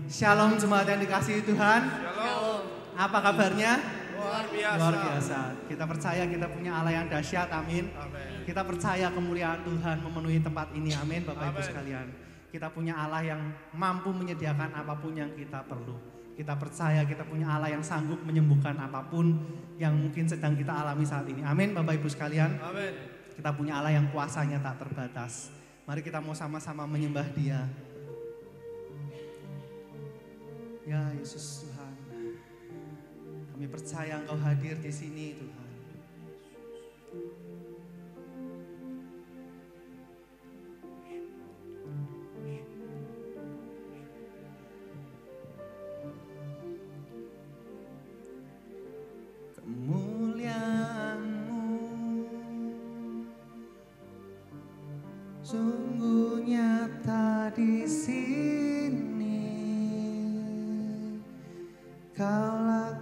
Shalom jemaat yang dikasihi Tuhan. Shalom. Apa kabarnya? Luar biasa. Luar biasa. Kita percaya kita punya Allah yang dahsyat, amin. Amin. Kita percaya kemuliaan Tuhan memenuhi tempat ini, amin Bapak Ibu Amin. sekalian. Kita punya Allah yang mampu menyediakan apapun yang kita perlu. Kita percaya kita punya Allah yang sanggup menyembuhkan apapun yang mungkin sedang kita alami saat ini, amin Bapak Ibu sekalian. Amin. Kita punya Allah yang kuasanya tak terbatas. Mari kita mau sama-sama menyembah Dia. Ya Yesus Tuhan, kami percaya Engkau hadir di sini Tuhan. Kemuliaan-Mu sungguh nyata di sini. Kaulah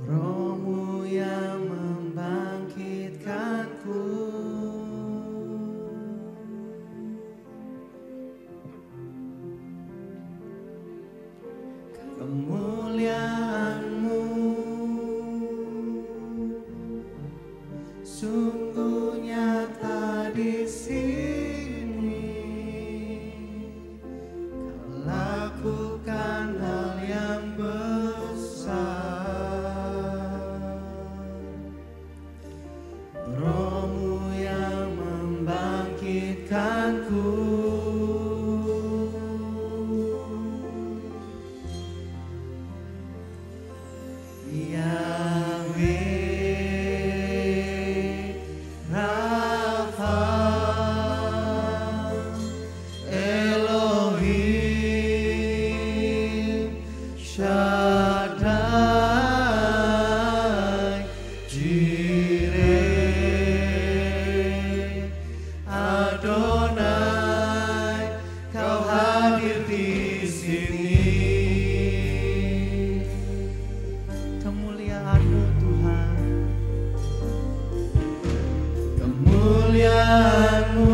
Roh-Mu yang membangkitkanku. Kemuliaan-Mu sungguh nyata di sini. Lakukan hal yang besar. Roh-Mu yang membangkitkanku. Yahweh Rafa, Elohim Shaddai, Jireh, Adonai, Kau hadir di sini. Kemuliaan-Mu Tuhan, kemuliaan-Mu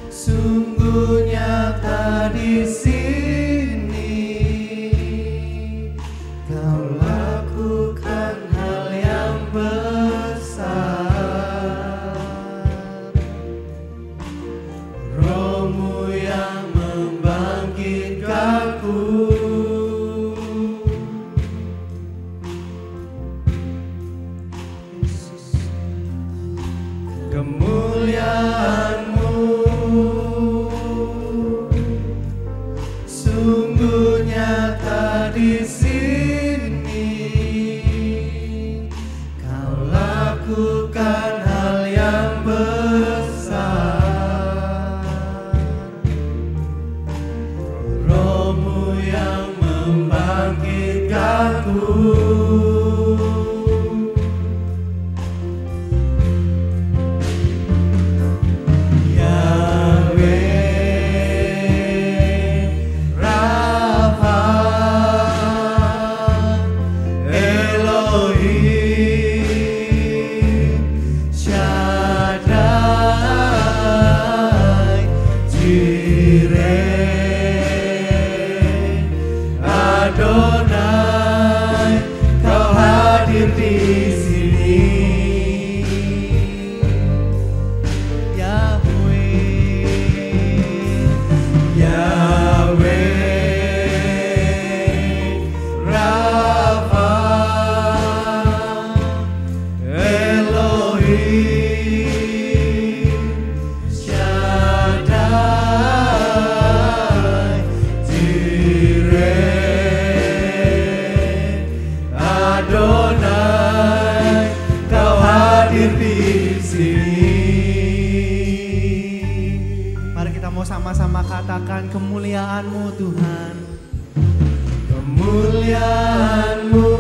sungguh nyata di sini. Kau lakukan hal yang besar. Roh-Mu yang membangkitkanku. Kemuliaan-Mu sungguh nyata di sini. Kau lakukan hal yang besar. Roh-Mu yang membangkitkanku. Adonai, Kau hadir di sini. Yahweh, Yahweh Rafa, Elohim Shaddai, Jireh, Adonai, Kau hadir di sini. Mari kita mau sama-sama katakan kemuliaan-Mu Tuhan. Kemuliaan-Mu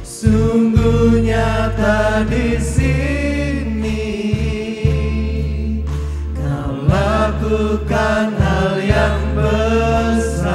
sungguh nyata di sini. Kau lakukan hal yang besar.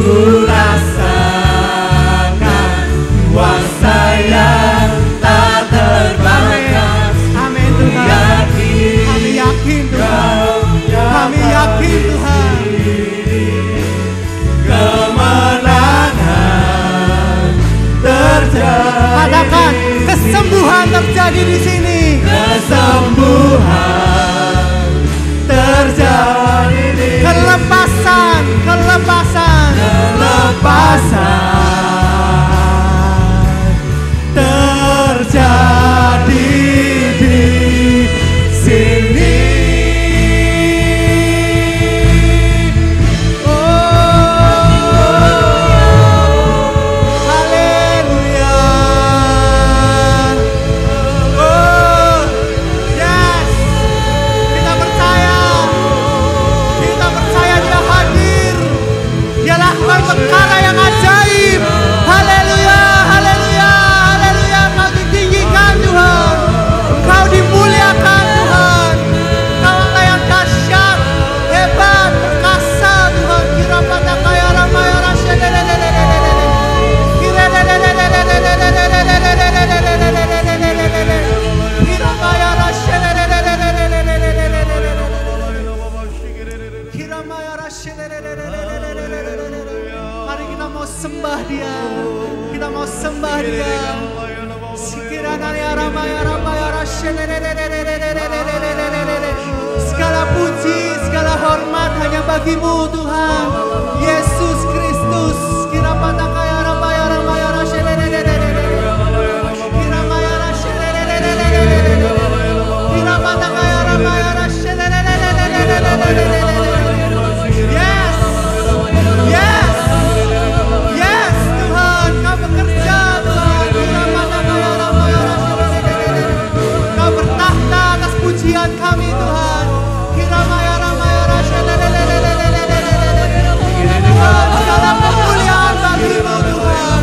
Ku Katakan, kesembuhan terjadi di sini. Kesembuhan terjadi di sini. Kelepasan, kelepasan, kelepasan terjadi di sini. Perkara yang ajaib. Haleluya, haleluya, haleluya. Kau ditinggikan Tuhan, Kau dimuliakan Tuhan. Kau Allah yang dahsyat, hebat, perkasa Tuhan. Kira pada kaya ramaya rasya sembah Dia, kita mau sembah Dia. Segala puji, segala hormat hanya bagi-Mu Tuhan, Yesus Kristus. Kira pada kaya ramaya ramaya kira pada kaya ramaya Yes, yes. Yes, Tuhan, Kau bekerja, Tuhan. Kau bertahta atas pujian kami, Tuhan. Tuhan, segala kemuliaan bagi-Mu, Tuhan.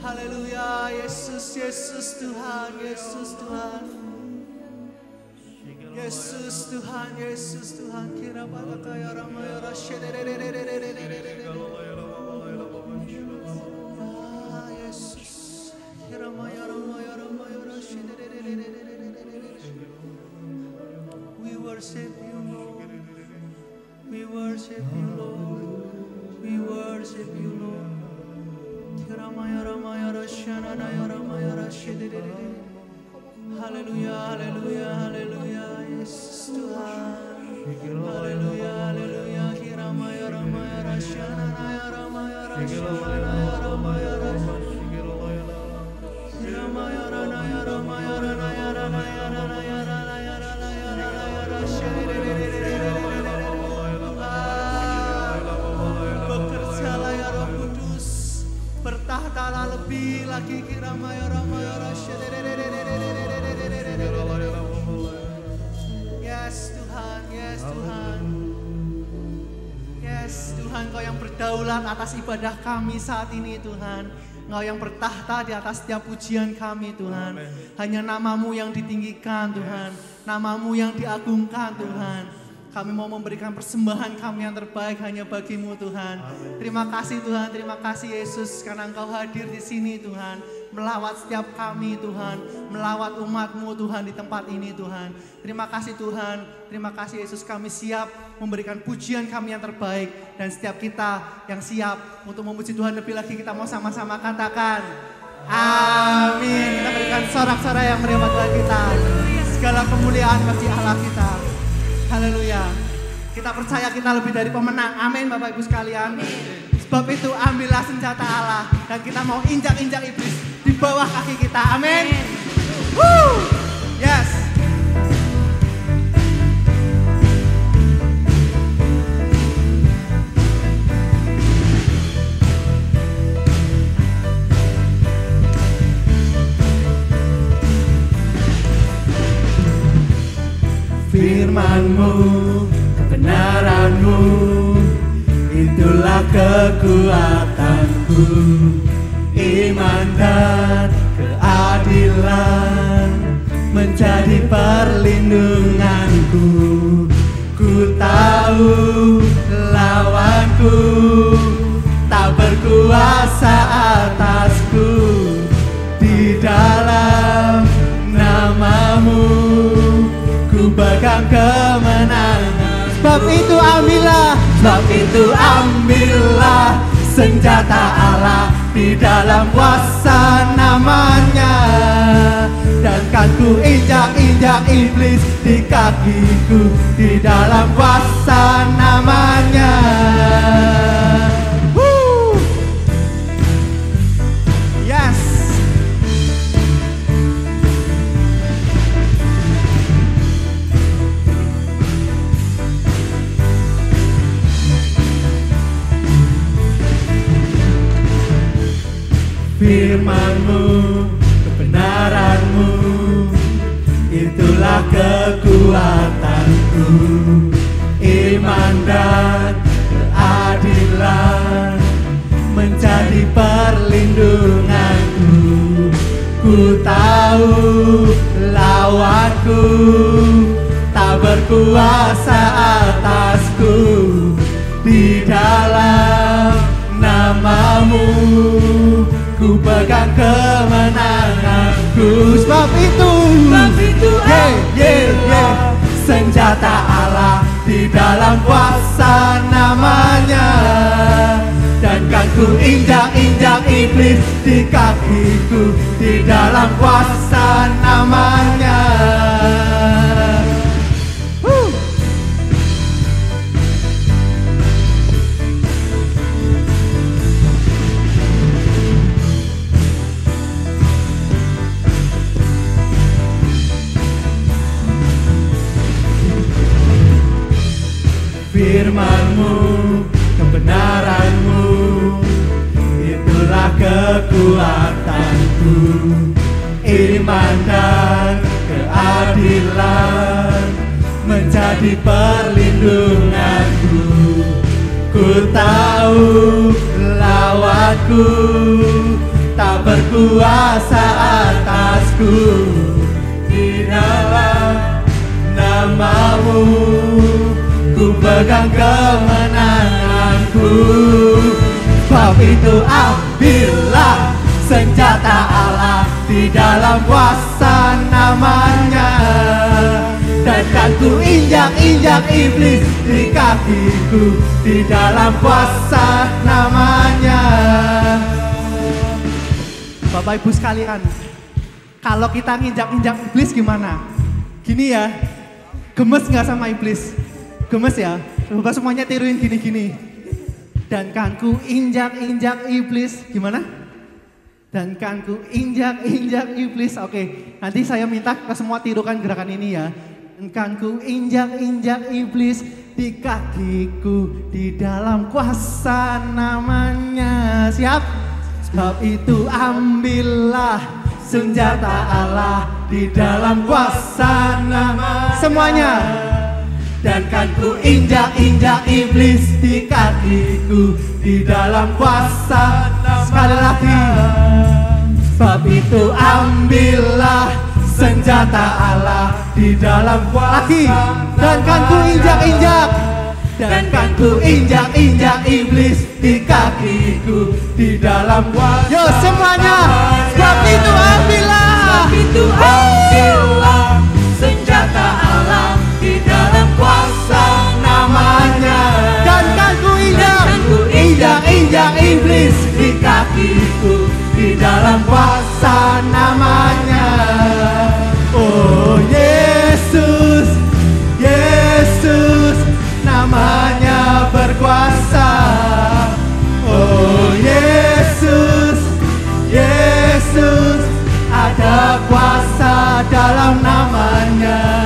Haleluya, Yesus, Yesus Tuhan, Yesus Tuhan. Yesus Tuhan, Yesus Tuhan. Kira pada kaya ramaya rasya. Yesus. Kira maya ramaya ramaya rasya. We worship you, Lord. We worship you, Lord. We worship you, Lord. Kira maya ramaya rasya, naya ramaya rasya. Haleluya, haleluya, haleluya, Yesus Tuhan. Haleluya, haleluya, Kiramaya Ramaya Rasyana Naya Ramaya Rasyana Naya Ramaya Rasyana Kiramaya Ranaya Ramaya Ranaya Ranaya Ranaya Ranaya Ranaya Ranaya Rasyana. Bekerjalah ya Roh Kudus, bertahtalah lebih lagi Kiramaya Ramaya Rasyana. Yes Tuhan, yes Tuhan. Yes Tuhan, Kau yang berdaulat atas ibadah kami saat ini Tuhan. Engkau yang bertahta di atas setiap pujian kami Tuhan. Hanya nama-Mu yang ditinggikan Tuhan, nama-Mu yang diagungkan Tuhan. Kami mau memberikan persembahan kami yang terbaik hanya bagi-Mu Tuhan. Terima kasih Tuhan, terima kasih Yesus karena Engkau hadir di sini Tuhan. Melawat setiap kami Tuhan, melawat umat-Mu Tuhan di tempat ini Tuhan. Terima kasih Tuhan, terima kasih Yesus, kami siap memberikan pujian kami yang terbaik. Dan setiap kita yang siap untuk memuji Tuhan lebih lagi, kita mau sama-sama katakan amin. Kita berikan sorak-sorai yang meriah buat Tuhan kita. Segala kemuliaan bagi Allah kita. Haleluya. Kita percaya kita lebih dari pemenang. Amin Bapak Ibu sekalian. Sebab itu ambillah senjata Allah dan kita mau injak-injak iblis di bawah kaki kita. Amin. Woo! Yes. Firman-Mu, kebenaran-Mu, itulah kekuatanku. Iman dan keadilan menjadi perlindunganku. Ku tahu lawanku tak berkuasa atasku. Di dalam nama-Mu ku pegang kemenangan. Sebab itu ambillah senjata Allah di dalam kuasa namanya. Dan kan ku injak-injak iblis di kakiku di dalam kuasa namanya. Yes. Firman-Mu, kebenaran-Mu, itulah kekuatanku. Iman dan keadilan menjadi perlindunganku. Ku tahu lawanku tak berkuasa atasku. Di dalam nama-Mu ku pegang kemenanganku. Sebab itu senjata Allah di dalam kuasa namanya. Dan kan ku injak-injak iblis di kakiku di dalam kuasa namanya. Firman-Mu, kebenaran-Mu, itulah kekuatanku. Iman dan keadilan menjadi perlindunganku. Ku tahu lawanku tak berkuasa atasku. Di dalam nama-Mu ku pegang kemenanganku. Sebab itu ambillah senjata Allah di dalam kuasa namanya. Dan kan ku injak-injak iblis di kakiku di dalam kuasa namanya. Bapak Ibu sekalian, kalau kita nginjak-injak iblis gimana? Gini ya, gemes nggak sama iblis? Gemes ya? Coba semuanya tiruin gini-gini. Dan kan ku injak-injak iblis, gimana? Dan kan ku injak-injak iblis. Oke, nanti saya minta ke semua tirukan gerakan ini ya. Dan kan ku injak-injak iblis di kakiku di dalam kuasa namanya. Siap? Sebab itu ambillah senjata Allah di dalam kuasa nama. Semuanya. Dan kan ku injak-injak iblis di kakiku di dalam kuasa. Sekali lagi. Sebab itu ambillah senjata Allah di dalam kuasa. Lagi. Dan kan ku injak-injak. Dan kan ku injak-injak iblis di kakiku di dalam kuasa. Yo semuanya. Sebab itu ambillah. Sebab itu ambillah senjata Allah di dalam kuasa namanya. Dan kan ku injak-injak iblis di kakiku di dalam kuasa namanya. Oh Yesus, Yesus, namanya berkuasa. Oh Yesus, Yesus, ada kuasa dalam namanya.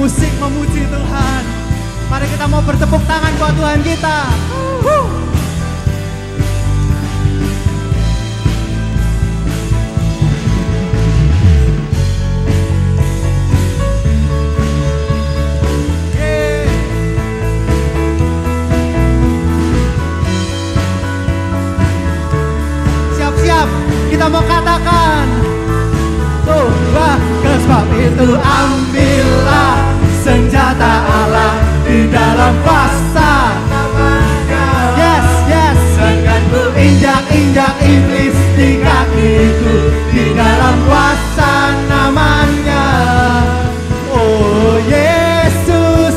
musik memuji Tuhan. Mari kita mau bertepuk tangan buat Tuhan kita. itu ambillah senjata Allah di dalam kuasa namanya. Yes, yes. Akan ku injak-injak iblis di kakiku di dalam kuasa namanya. Oh Yesus,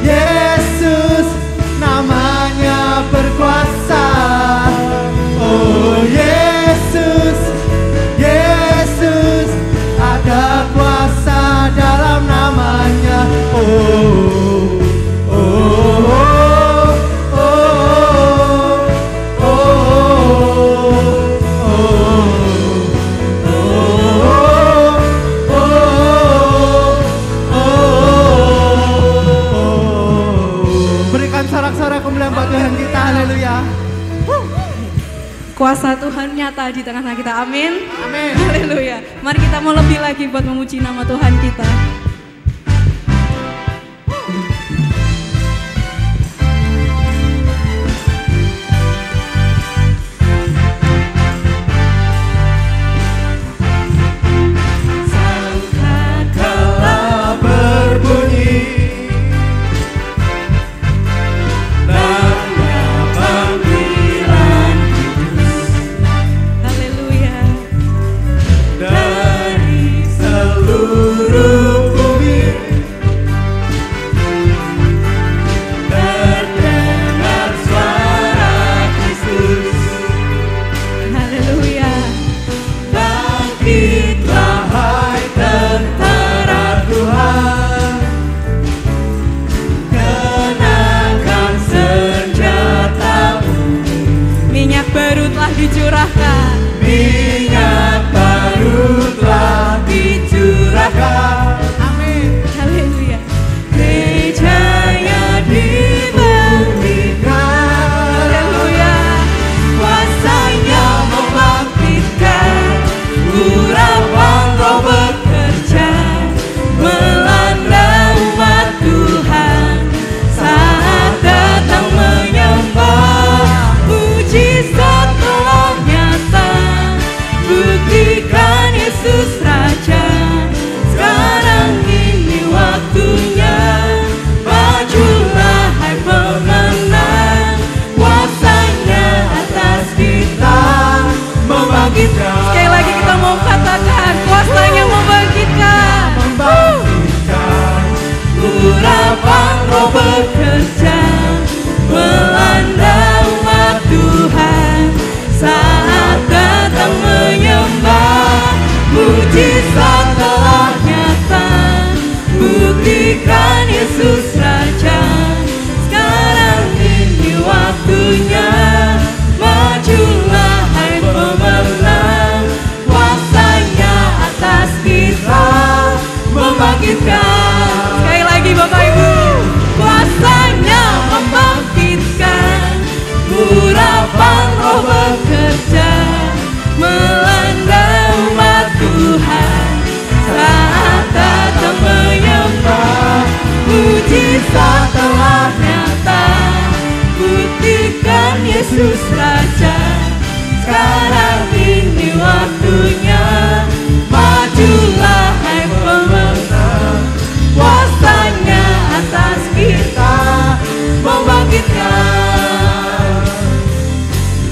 Yesus, namanya berkuasa. Oh Yesus, Yesus, ada kuasa dalam namanya. Oh, oh, oh, oh, oh, oh. Berikan sorak-sorak kemuliaan buat Tuhan kita, haleluya. Kuasa Tuhan nyata di tengah-tengah kita, amin. Amin. Haleluya. Mari kita mau lebih lagi buat memuji nama Tuhan kita. Sangkakala berbunyi tanda panggilan Haleluya. dari seluruh bumi, terdengar suara Kristus. Haleluya. Bangkitlah hai tentara Tuhan, kenakan senjatamu. Minyak baru telah dicurahkan. Minyak baru telah dicurahkan. Amin. Haleluya. Gejanya dibangkitkan. Haleluya. Kuasanya membangkitkan. Urapan Roh bekerja melanda umat Tuhan. Saat datang menyembah, mujizat telah nyata. Buktikan Yesus Raja. Sekarang ini waktunya. Majulah hai pemenang. Kuasanya atas kita membangkitkan. Sekali lagi kita mau katakan kuasanya membangkitkan. Membangkitkan. Urapan Roh bekerja melanda umat Tuhan. Saat datang menyembah, mujizat telah nyata. Buktikan Yesus Raja. Sekarang ini waktunya. Majulah hai pemenang. Kuasanya atas kita membangkitkan. Sekali lagi Bapak Ibu. Kuasanya membangkitkan. Urapan Roh bekerja melanda umat Tuhan. Saat datang menyembah, mujizat telah nyata. Buktikan Yesus Raja. Sekarang ini waktunya. Majulah hai pemenang. Kuasanya atas kita membangkitkan.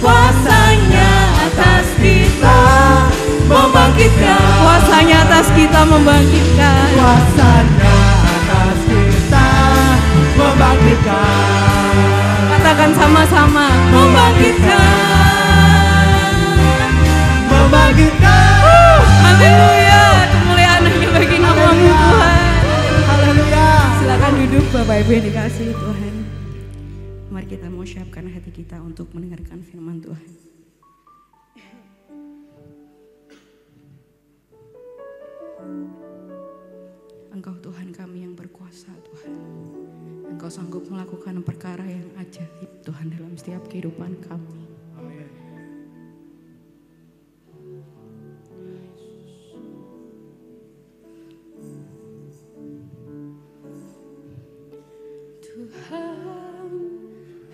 Kuasanya atas kita membangkitkan. Kuasanya atas kita membangkitkan. Kuasanya atas kita membangkitkan. Katakan sama-sama. Membangkitkan. Membangkitkan. Haleluya. Kemuliaan hanya bagi nama-Mu Tuhan. Haleluya. Silakan duduk Bapak Ibu yang dikasihi Tuhan. Mari kita mau siapkan hati kita untuk mendengarkan firman Tuhan. Engkau Tuhan kami yang berkuasa Tuhan. Engkau sanggup melakukan perkara yang ajaib Tuhan dalam setiap kehidupan kami. Tuhan,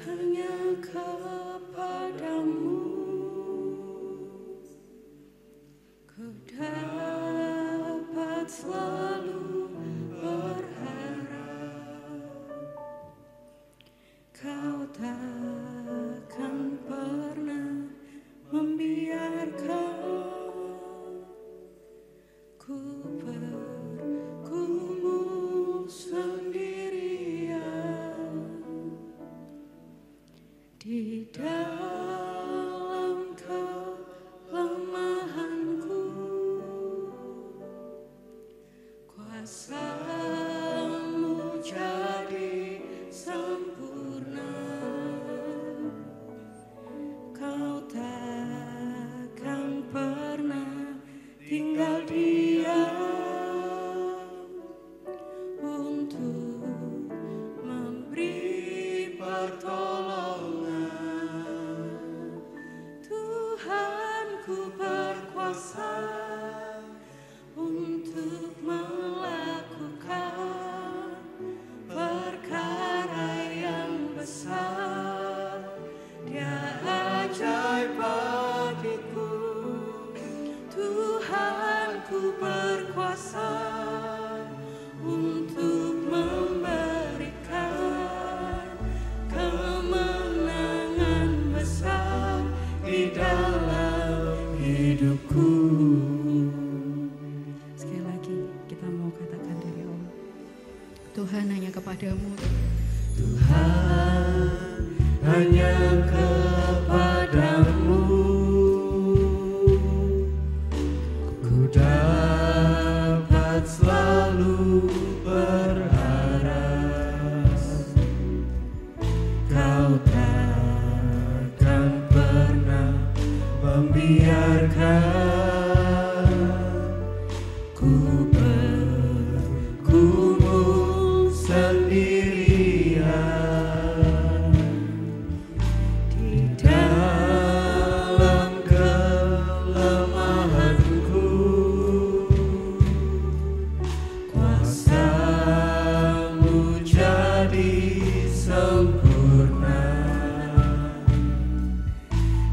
hanya kepadamu ku dapat selalu Tuhan, hanya kepadamu ku dapat selalu berharap. Kau takkan pernah membiarkan ku bergumul sendirian di dalam kelemahanku. Kuasa-Mu jadi sempurna.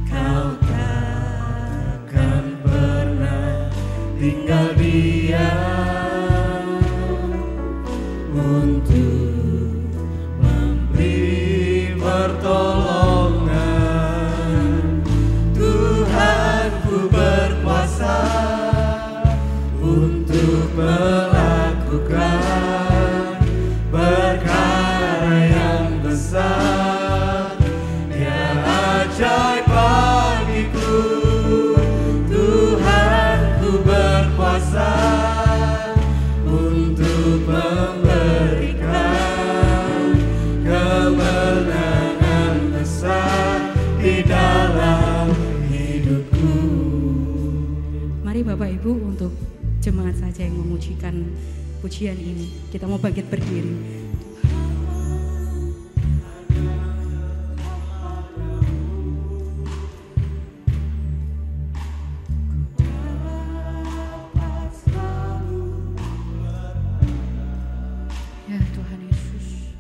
Kau takkan pernah tinggal diam untuk memberi pertolongan. Tuhanku berkuasa untuk melakukan perkara yang besar. Dia ajaib bagiku. Tuhanku berkuasa untuk memberikan kemenangan besar di dalam hidupku. Mari Bapak Ibu, untuk jemaat saja yang memujikan pujian ini, kita mau bangkit berdiri. Ya Tuhan Yesus,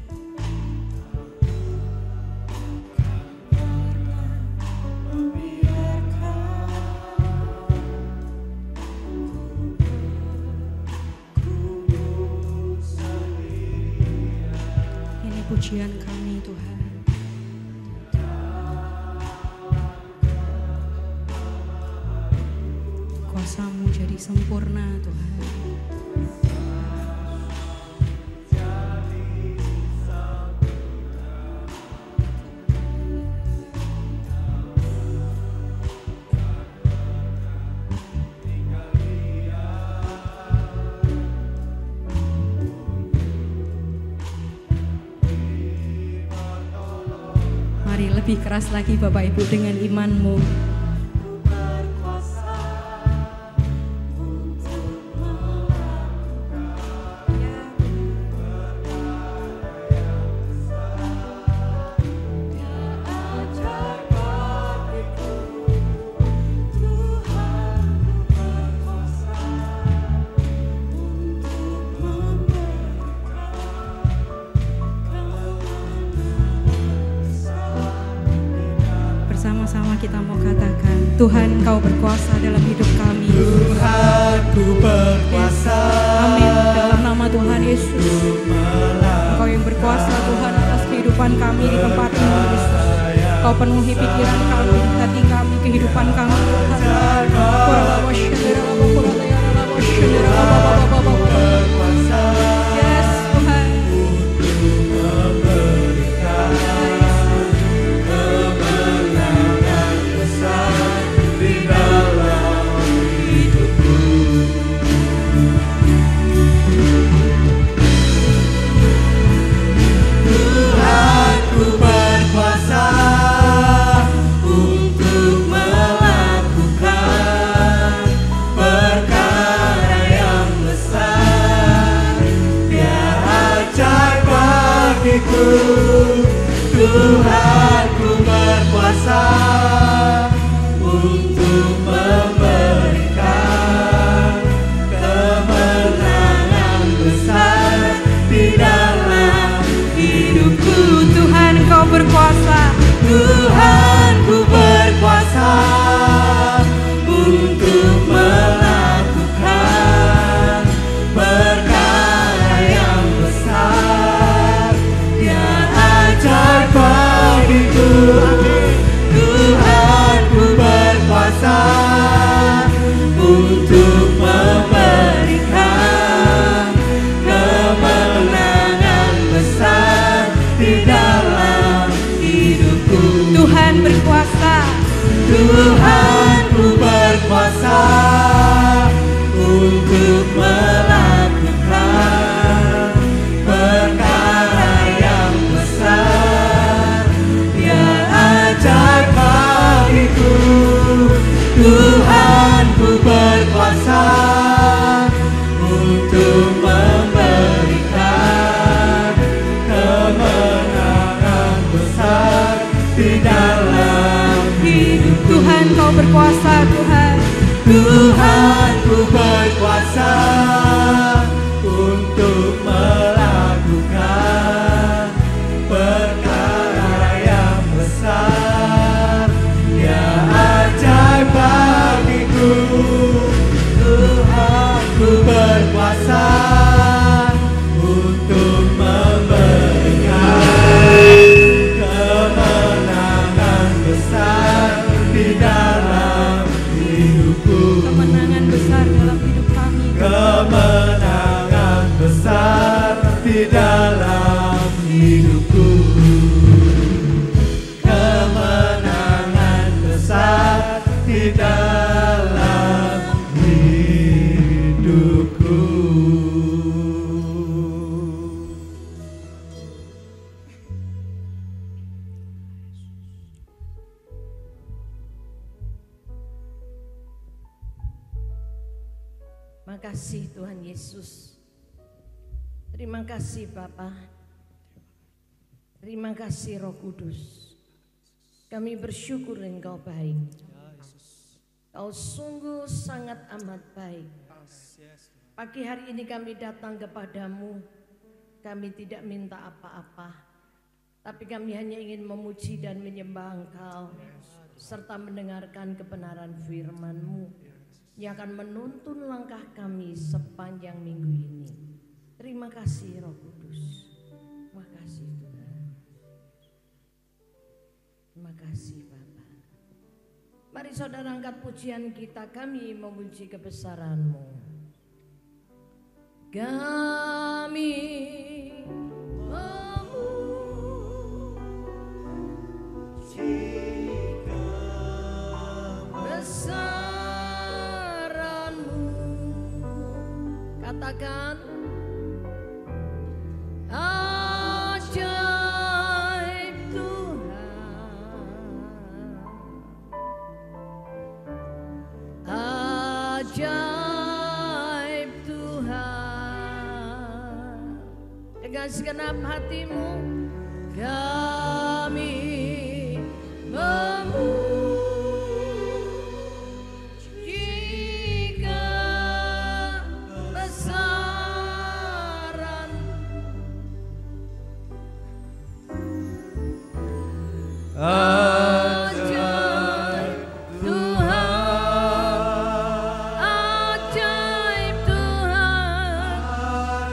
ini pujian kami Tuhan. Kuasa-Mu jadi sempurna Tuhan. Mari lebih keras lagi Bapak Ibu dengan imanmu. Bersama-sama kita mau katakan, Tuhan Kau berkuasa dalam hidup kami. Tuhanku berkuasa. Amin. Dalam nama Tuhan Yesus, Engkau yang berkuasa Tuhan atas kehidupan kami di tempat ini Yesus. Kau penuhi pikiran kami, hati kami, kehidupan kami Tuhan. Yes Tuhan. Tuhanku berkuasa untuk melakukan perkara yang besar. Dia ajaib bagiku. Tuhanku berkuasa untuk memberikan kemenangan besar di dalam hidupku. Tuhan Kau berkuasa. Tuhanku berkuasa untuk melakukan perkara yang besar. Dia ajaib bagiku. Tuhanku berkuasa di dalam hidupku. Tuhan berkuasa. Tuhanku berkuasa untuk melakukan perkara yang besar yang ajaib bagiku. Tuhanku berkuasa untuk memberikan kemenangan besar di dalam hidup. Tuhan, Kau berkuasa, Tuhan. Tuhanku berkuasa untuk melakukan perkara yang besar yang ajaib bagiku. Tuhanku berkuasa untuk memberikan kemenangan besar di dalam hidupku. Kemenangan besar dalam hidup kami. Kemenangan besar di dalam hidupku. Kemenangan besar di dalam hidupku. Makasih Tuhan Yesus. Terima kasih Bapa. Terima kasih Roh Kudus. Kami bersyukur Engkau baik. Kau sungguh sangat amat baik. Pagi hari ini kami datang kepadamu. Kami tidak minta apa-apa, tapi kami hanya ingin memuji dan menyembah Engkau, serta mendengarkan kebenaran firman-Mu yang akan menuntun langkah kami sepanjang minggu ini. Terima kasih Roh Kudus. Terima kasih Tuhan. Terima kasih Bapa. Mari saudara angkat pujian kita, kami memuji kebesaran-Mu. Kami memuji kebesaran-Mu. Katakan ajaib Tuhan, ajaib Tuhan. Dengan segenap hatimu kami memuji kebesaran. Ajaib Tuhan, ajaib Tuhan,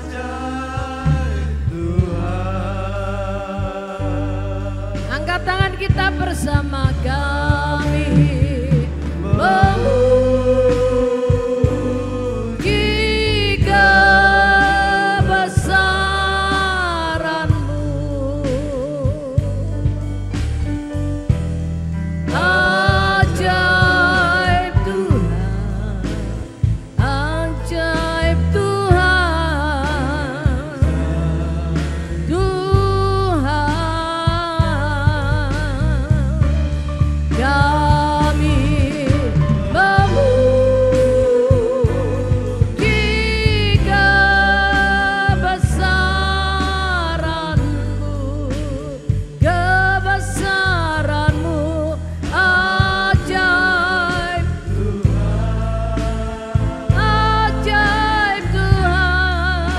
Ajaib Tuhan. angkat tangan kita bersama, kami memuji kebesaran-Mu. Ajaib Tuhan, ajaib Tuhan, Tuhan. Kami memuji kebesaran-Mu, kebesaran-Mu, ajaib Tuhan, ajaib Tuhan.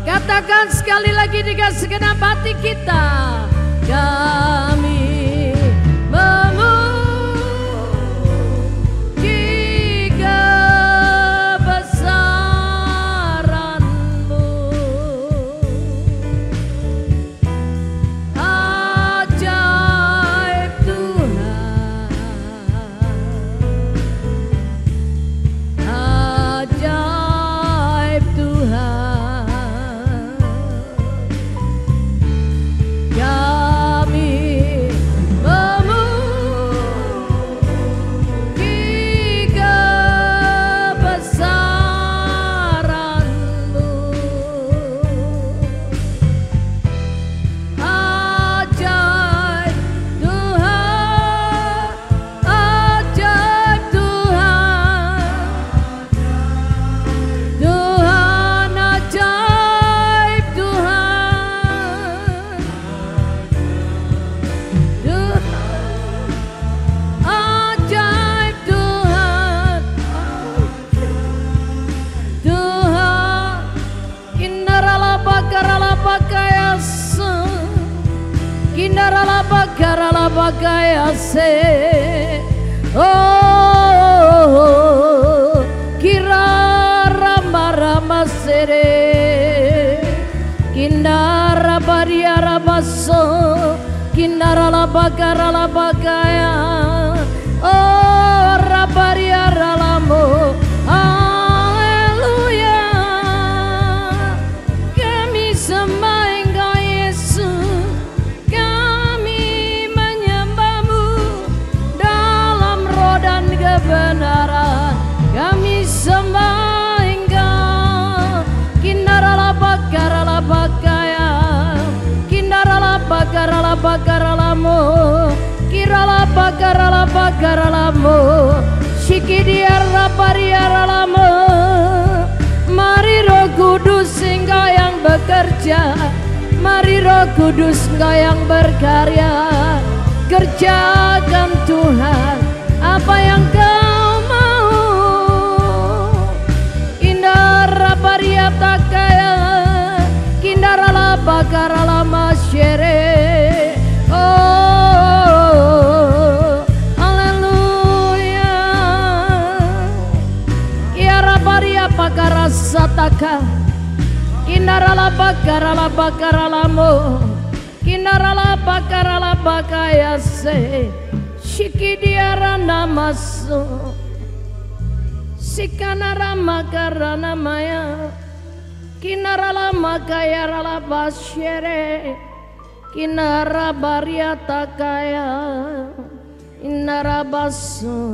Katakan sekali lagi dengan segenap hati kita, kami memuji kebesaran-Mu, ajaib Tuhan, ajaib Tuhan. Kindarala bagarala bagayasa, kindarala bagarala bagayase. Oh, kira rama rama sere, kindara bariara baso, kindarala bagarala bagaya. Oh, rabariara lamo. Kebenaran kami sembah Engkau. Kindarala bagarala bagaya, kindarala bagarala bagaralamu, kirala bagarala bagaralamu, sikidiara bariaralamu. Mari Roh Kudus Engkau yang bekerja, mari Roh Kudus Engkau yang berkarya. Kerjakan Tuhan apa yang Kau mau. Indara bariata kaya, kindarala bagarala masyere. Oh, haleluya. Kiara baria bagara sataka, kindarala bagarala bagaralamu, kindarala bagarala bagayase. Shikidiara namaso, sikanara makarana maya, kinarala makayara basyere, kinara bariata kaya, inara baso,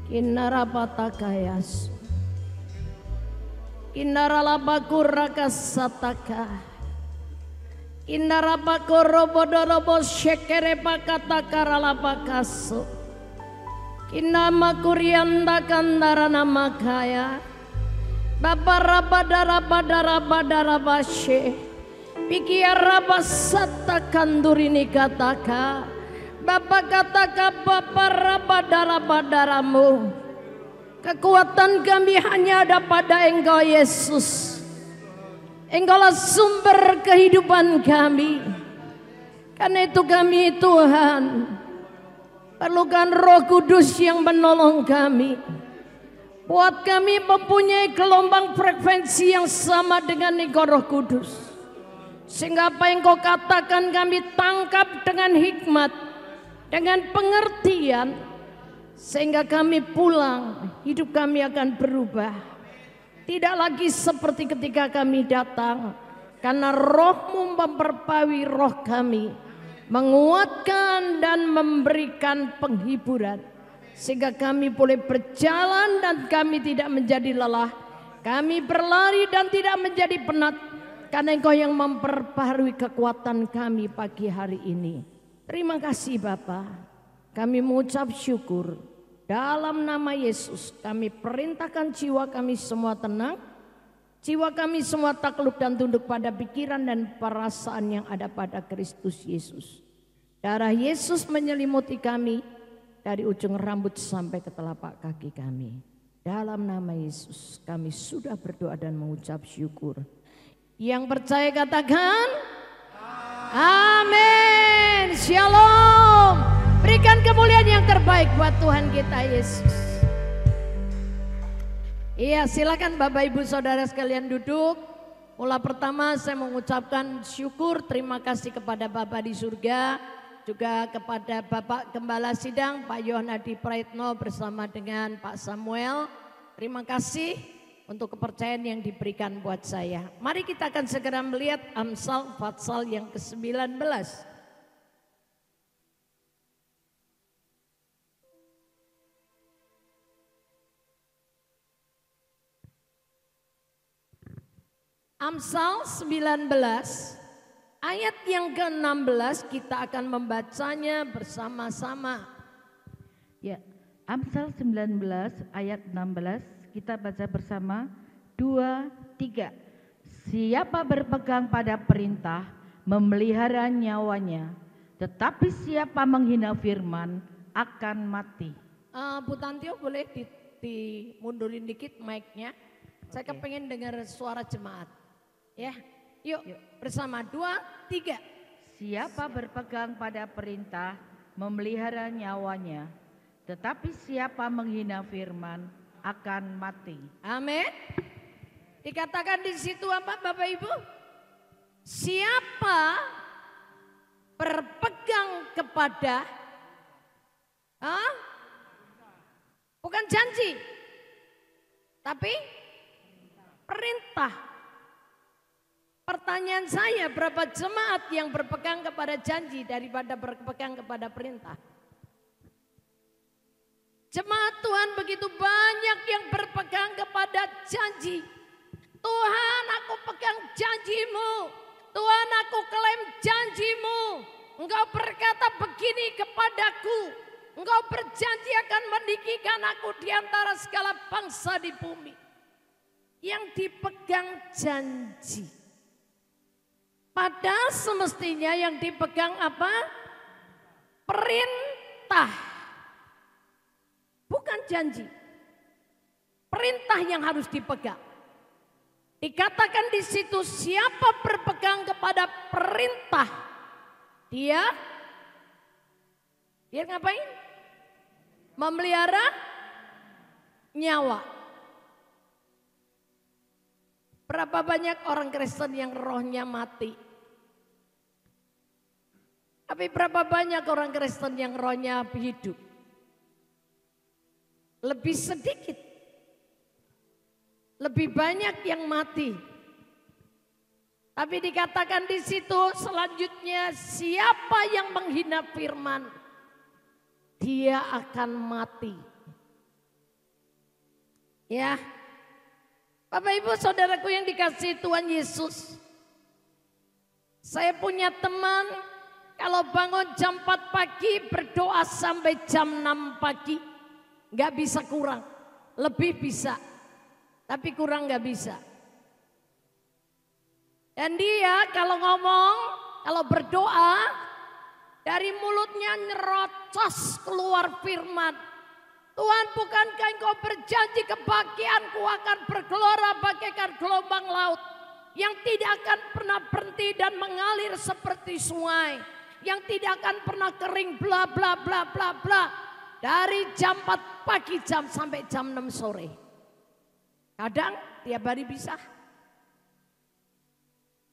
kinara patakayas, kinarala bakuraka sataka. Indara bakoro bodorobo shekere pakata karala pakaso. Kinama kurianda kandara namakaya. Babara badara badara badara bashe. Pikiara basata kandurini kataka. Bapa kataka babara badara badaramu. Kekuatan kami hanya ada pada Engkau Yesus. Engkaulah sumber kehidupan kami. Karena itu kami Tuhan perlukan Roh Kudus yang menolong kami. Buat kami mempunyai gelombang frekuensi yang sama dengan Engkau Roh Kudus. Sehingga apa yang Kau katakan kami tangkap dengan hikmat, dengan pengertian. Sehingga kami pulang, hidup kami akan berubah. Tidak lagi seperti ketika kami datang, karena Roh-Mu memperbaui roh kami, menguatkan dan memberikan penghiburan, sehingga kami boleh berjalan dan kami tidak menjadi lelah, kami berlari dan tidak menjadi penat, karena Engkau yang memperbaharui kekuatan kami pagi hari ini. Terima kasih Bapa, kami mengucap syukur. Dalam nama Yesus kami perintahkan jiwa kami semua tenang, jiwa kami semua takluk dan tunduk pada pikiran dan perasaan yang ada pada Kristus Yesus. Darah Yesus menyelimuti kami dari ujung rambut sampai ke telapak kaki kami. Dalam nama Yesus kami sudah berdoa dan mengucap syukur. Yang percaya katakan amin. Shalom. Berikan kemuliaan yang terbaik buat Tuhan kita Yesus. Iya, silakan Bapak Ibu Saudara sekalian duduk. Mula pertama saya mengucapkan syukur, terima kasih kepada Bapak di surga, juga kepada Bapak Gembala Sidang Pak Yohanadi Praitno bersama dengan Pak Samuel. Terima kasih untuk kepercayaan yang diberikan buat saya. Mari kita akan segera melihat Amsal Fatsal yang ke-19. Amsal 19 ayat yang ke-16 kita akan membacanya bersama-sama. Ya, Amsal 19 ayat 16 kita baca bersama 2, 3. Siapa berpegang pada perintah memelihara nyawanya, tetapi siapa menghina firman akan mati. Bu Tantio boleh dimundurin dikit mic-nya. Saya kepengen dengar suara jemaat. Ya, yuk bersama 2, 3. Siapa berpegang pada perintah memelihara nyawanya, tetapi siapa menghina firman akan mati. Amin. Dikatakan di situ apa Bapak Ibu? Siapa berpegang kepada bukan janji, tapi perintah. Pertanyaan saya, berapa jemaat yang berpegang kepada janji daripada berpegang kepada perintah? Jemaat Tuhan begitu banyak yang berpegang kepada janji. Tuhan, aku pegang janji-Mu. Tuhan, aku klaim janji-Mu. Engkau berkata begini kepadaku. Engkau berjanji akan meninggikan aku di antara segala bangsa di bumi. Yang dipegang janji. Padahal semestinya yang dipegang apa? Perintah. Bukan janji. Perintah yang harus dipegang. Dikatakan di situ siapa berpegang kepada perintah, dia ngapain? Memelihara nyawa. Berapa banyak orang Kristen yang rohnya mati? Tapi berapa banyak orang Kristen yang rohnya hidup? Lebih sedikit. Lebih banyak yang mati. Tapi dikatakan di situ selanjutnya siapa yang menghina firman, dia akan mati. Ya. Bapak Ibu saudaraku yang dikasihi Tuhan Yesus. Saya punya teman kalau bangun jam 4 pagi berdoa sampai jam 6 pagi. Gak bisa kurang, lebih bisa. Tapi kurang gak bisa. Dan dia kalau ngomong, kalau berdoa, dari mulutnya nyerocos keluar firman. Tuhan, bukankah Engkau berjanji kebahagiaanku akan bergelora bagaikan gelombang laut. Yang tidak akan pernah berhenti dan mengalir seperti sungai. Yang tidak akan pernah kering bla bla bla bla bla. Dari jam 4 pagi sampai jam 6 sore. Kadang tiap hari bisa.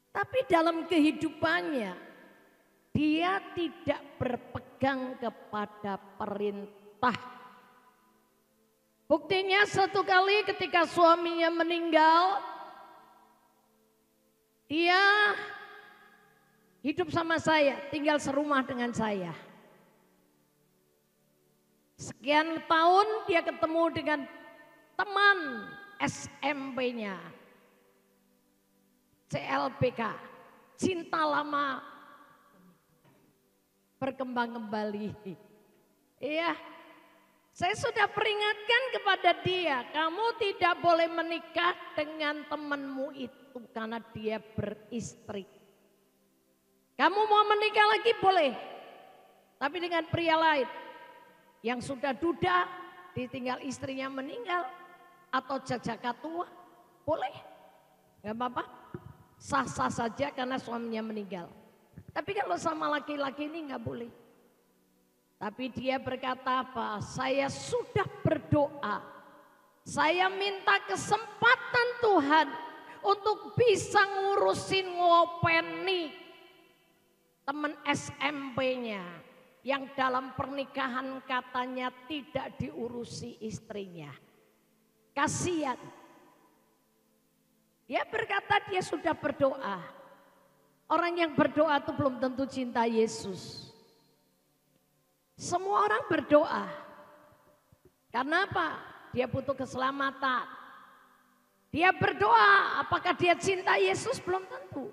Tapi dalam kehidupannya dia tidak berpegang kepada perintah. Buktinya satu kali ketika suaminya meninggal, dia hidup sama saya, tinggal serumah dengan saya. Sekian tahun dia ketemu dengan teman SMP-nya, CLBK, cinta lama berkembang kembali. Iya, saya sudah peringatkan kepada dia, kamu tidak boleh menikah dengan temanmu itu karena dia beristri. Kamu mau menikah lagi boleh, tapi dengan pria lain yang sudah duda, ditinggal istrinya meninggal. Atau jajaka tua, boleh, gak apa-apa, sah-sah saja karena suaminya meninggal. Tapi kalau sama laki-laki ini gak boleh. Tapi dia berkata apa? Saya sudah berdoa, saya minta kesempatan Tuhan untuk bisa ngurusin ngopeni teman SMP-nya yang dalam pernikahan katanya tidak diurusi istrinya. Kasihan. Dia berkata dia sudah berdoa. Orang yang berdoa itu belum tentu cinta Yesus. Semua orang berdoa. Karena apa? Dia butuh keselamatan. Dia berdoa, apakah dia cinta Yesus? Belum tentu.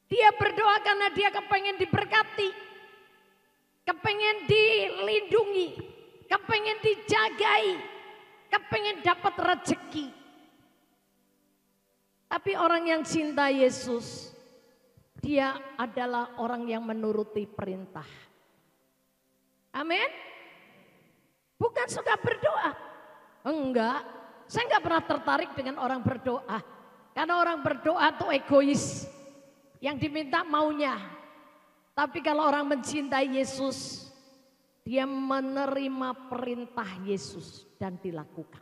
Dia berdoa karena dia kepengen diberkati. Kepengen dilindungi. Kepengen dijagai. Kepengen dapat rezeki. Tapi orang yang cinta Yesus, dia adalah orang yang menuruti perintah. Amin. Bukan suka berdoa. Enggak, Saya nggak pernah tertarik dengan orang berdoa. Karena orang berdoa itu egois. Yang diminta maunya. Tapi kalau orang mencintai Yesus, dia menerima perintah Yesus dan dilakukan.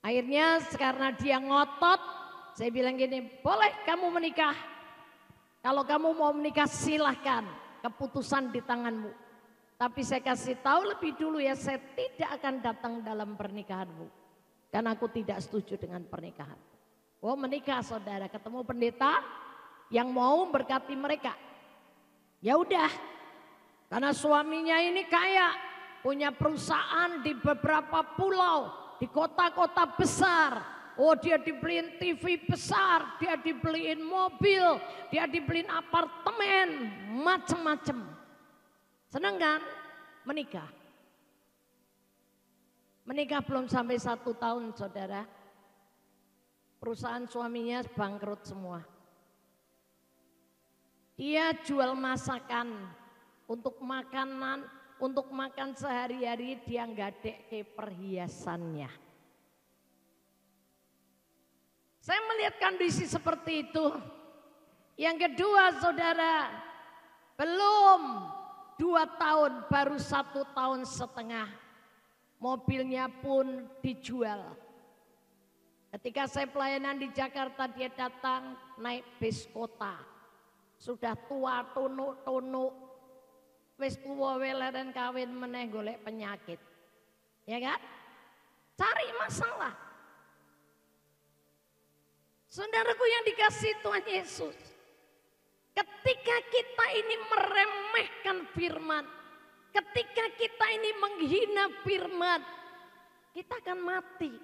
Akhirnya karena dia ngotot, saya bilang gini, boleh kamu menikah. Kalau kamu mau menikah silahkan, keputusan di tanganmu. Tapi saya kasih tahu lebih dulu ya, saya tidak akan datang dalam pernikahanmu. Karena aku tidak setuju dengan pernikahan. Oh menikah saudara, ketemu pendeta yang mau berkati mereka. Ya udah, karena suaminya ini kaya, punya perusahaan di beberapa pulau, di kota-kota besar. Oh dia dibeliin TV besar, dia dibeliin mobil, dia dibeliin apartemen, macem-macem. Seneng kan? Menikah. Menikah belum sampai 1 tahun saudara. Perusahaan suaminya bangkrut semua. Dia jual masakan untuk makanan, untuk makan sehari-hari dia gadek ke perhiasannya. Saya melihat kondisi seperti itu. Yang kedua saudara, belum 2 tahun, baru 1 tahun setengah. Mobilnya pun dijual. Ketika saya pelayanan di Jakarta, dia datang naik bis kota. Sudah tua, tunuk-tunuk. Wis tuwa weleren kawin meneh golek penyakit. Ya kan? Cari masalah. Saudaraku yang dikasihi Tuhan Yesus. Ketika kita ini meremehkan firman. Ketika kita ini menghina firman. Kita akan mati.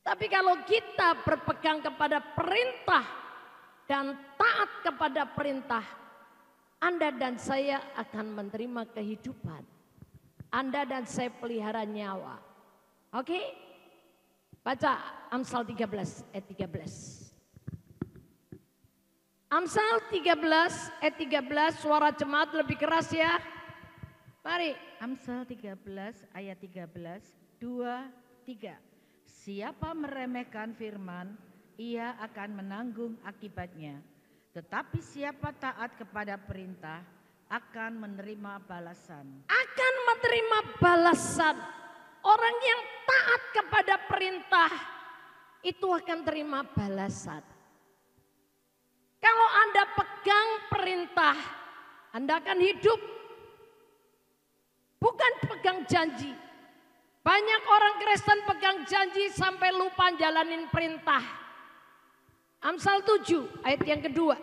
Tapi kalau kita berpegang kepada perintah dan taat kepada perintah, Anda dan saya akan menerima kehidupan. Anda dan saya pelihara nyawa. Oke? Baca Amsal 13 ayat 13. Amsal 13 ayat 13, suara jemaat lebih keras ya. Mari. Amsal 13 ayat 13, 2, 3. Siapa meremehkan firman, ia akan menanggung akibatnya. Tetapi siapa taat kepada perintah, akan menerima balasan. Akan menerima balasan. Orang yang taat kepada perintah, itu akan terima balasan. Kalau Anda pegang perintah, Anda akan hidup. Bukan pegang janji. Banyak orang Kristen pegang janji sampai lupa jalanin perintah. Amsal 7 ayat yang kedua.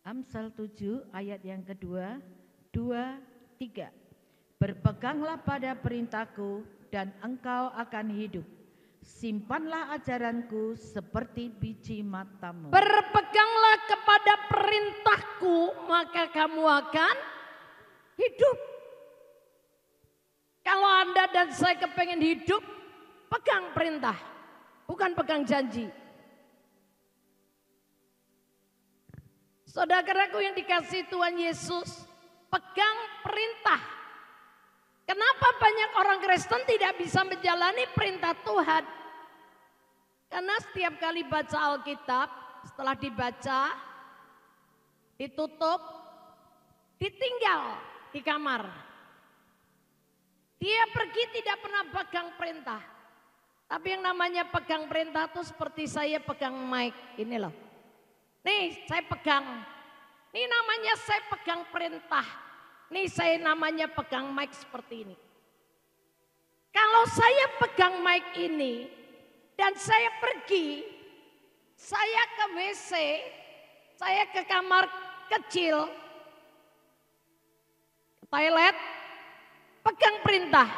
Amsal 7 ayat yang kedua, 2, 3. Berpeganglah pada perintahku dan engkau akan hidup. Simpanlah ajaranku seperti biji matamu. Berpeganglah kepada perintahku, maka kamu akan hidup. Kalau Anda dan saya kepengen hidup, pegang perintah, bukan pegang janji. Saudaraku yang dikasihi Tuhan Yesus, pegang perintah. Kenapa banyak orang Kristen tidak bisa menjalani perintah Tuhan? Karena setiap kali baca Alkitab, setelah dibaca, ditutup, ditinggal di kamar. Dia pergi tidak pernah pegang perintah. Tapi yang namanya pegang perintah itu seperti saya pegang mic. Ini loh. Nih saya pegang. Ini namanya saya pegang perintah. Nih saya namanya pegang mic seperti ini. Kalau saya pegang mic ini dan saya pergi, saya ke WC, saya ke kamar kecil, ke toilet, pegang perintah.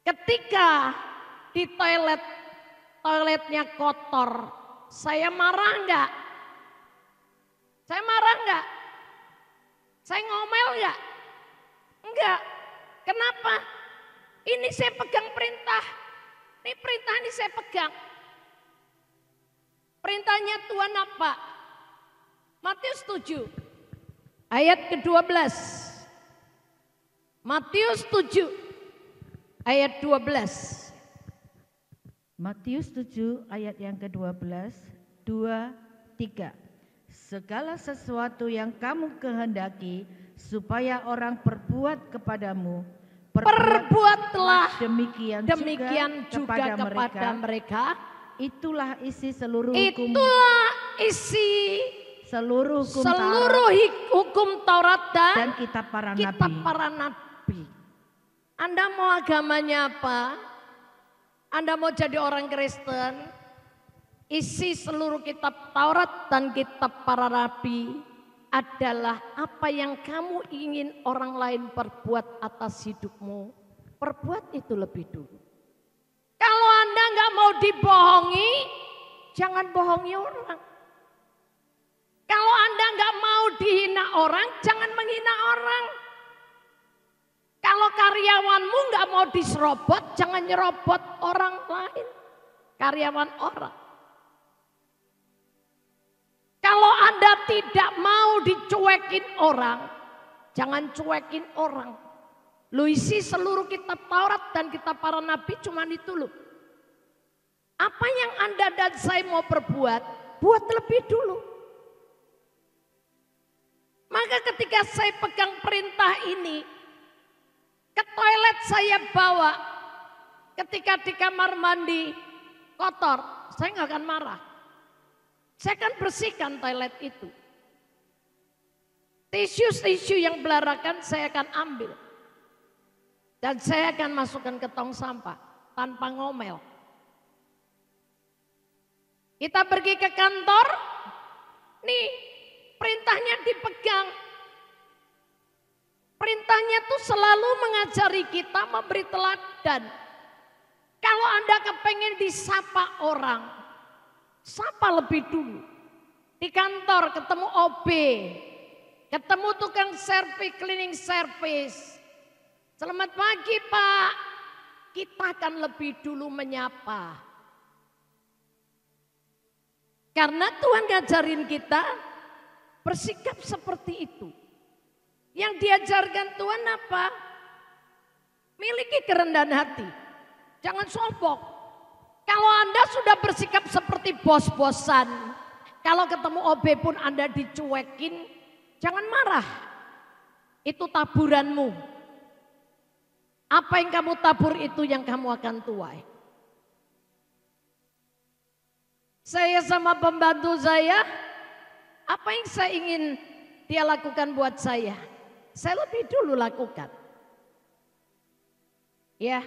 Ketika di toiletnya kotor, saya marah enggak? Saya marah enggak? Saya ngomel enggak? Enggak. Kenapa? Ini saya pegang perintah. Ini perintah ini saya pegang. Perintahnya Tuhan apa? Matius 7 ayat ke-12. Matius 7 ayat 12. Matius 7 ayat yang ke-12, 2, 3. Segala sesuatu yang kamu kehendaki supaya orang perbuat kepadamu, perbuatlah demikian juga kepada mereka. Itulah isi seluruh hukum Taurat dan kitab para nabi. Anda mau agamanya apa? Anda mau jadi orang Kristen? Isi seluruh kitab Taurat dan kitab para nabi adalah apa yang kamu ingin orang lain perbuat atas hidupmu. Perbuat itu lebih dulu. Kalau Anda nggak mau dibohongi, jangan bohongi orang. Kalau Anda nggak mau dihina orang, jangan menghina orang. Kalau karyawanmu nggak mau diserobot, jangan nyerobot orang lain. Karyawan orang. Kalau Anda tidak mau dicuekin orang, jangan cuekin orang. Lu isi seluruh kitab Taurat dan kitab para nabi cuma itu loh. Apa yang Anda dan saya mau perbuat, buat lebih dulu. Maka ketika saya pegang perintah ini, ke toilet saya bawa, ketika di kamar mandi kotor, saya nggak akan marah. Saya akan bersihkan toilet itu. Tisu-tisu yang belarakan saya akan ambil. Dan saya akan masukkan ke tong sampah tanpa ngomel. Kita pergi ke kantor, nih perintahnya dipegang. Perintahnya tuh selalu mengajari kita memberi teladan. Kalau Anda kepengen disapa orang, sapa lebih dulu. Di kantor ketemu OB, ketemu tukang servis, cleaning service. Selamat pagi Pak, kita akan lebih dulu menyapa. Karena Tuhan ngajarin kita bersikap seperti itu. Yang diajarkan Tuhan apa? Miliki kerendahan hati, jangan sombong. Kalau Anda sudah bersikap seperti bos-bosan, kalau ketemu OB pun Anda dicuekin, jangan marah. Itu taburanmu. Apa yang kamu tabur itu yang kamu akan tuai. Saya sama pembantu saya, apa yang saya ingin dia lakukan buat saya lebih dulu lakukan. Ya,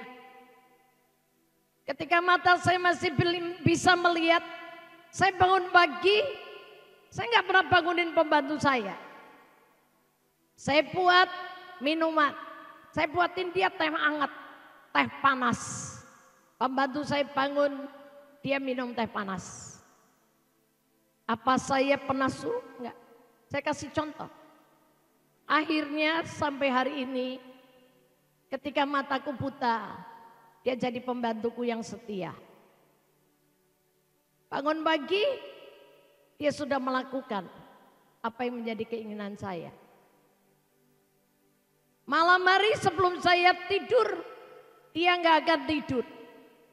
ketika mata saya masih bisa melihat, saya bangun pagi, saya nggak pernah bangunin pembantu saya. Saya buat minuman, saya buatin dia teh hangat, teh panas. Pembantu saya bangun, dia minum teh panas. Apa saya pernah suruh? Enggak. Saya kasih contoh. Akhirnya sampai hari ini, ketika mataku buta, dia jadi pembantuku yang setia. Bangun pagi, dia sudah melakukan apa yang menjadi keinginan saya. Malam hari sebelum saya tidur, dia nggak akan tidur.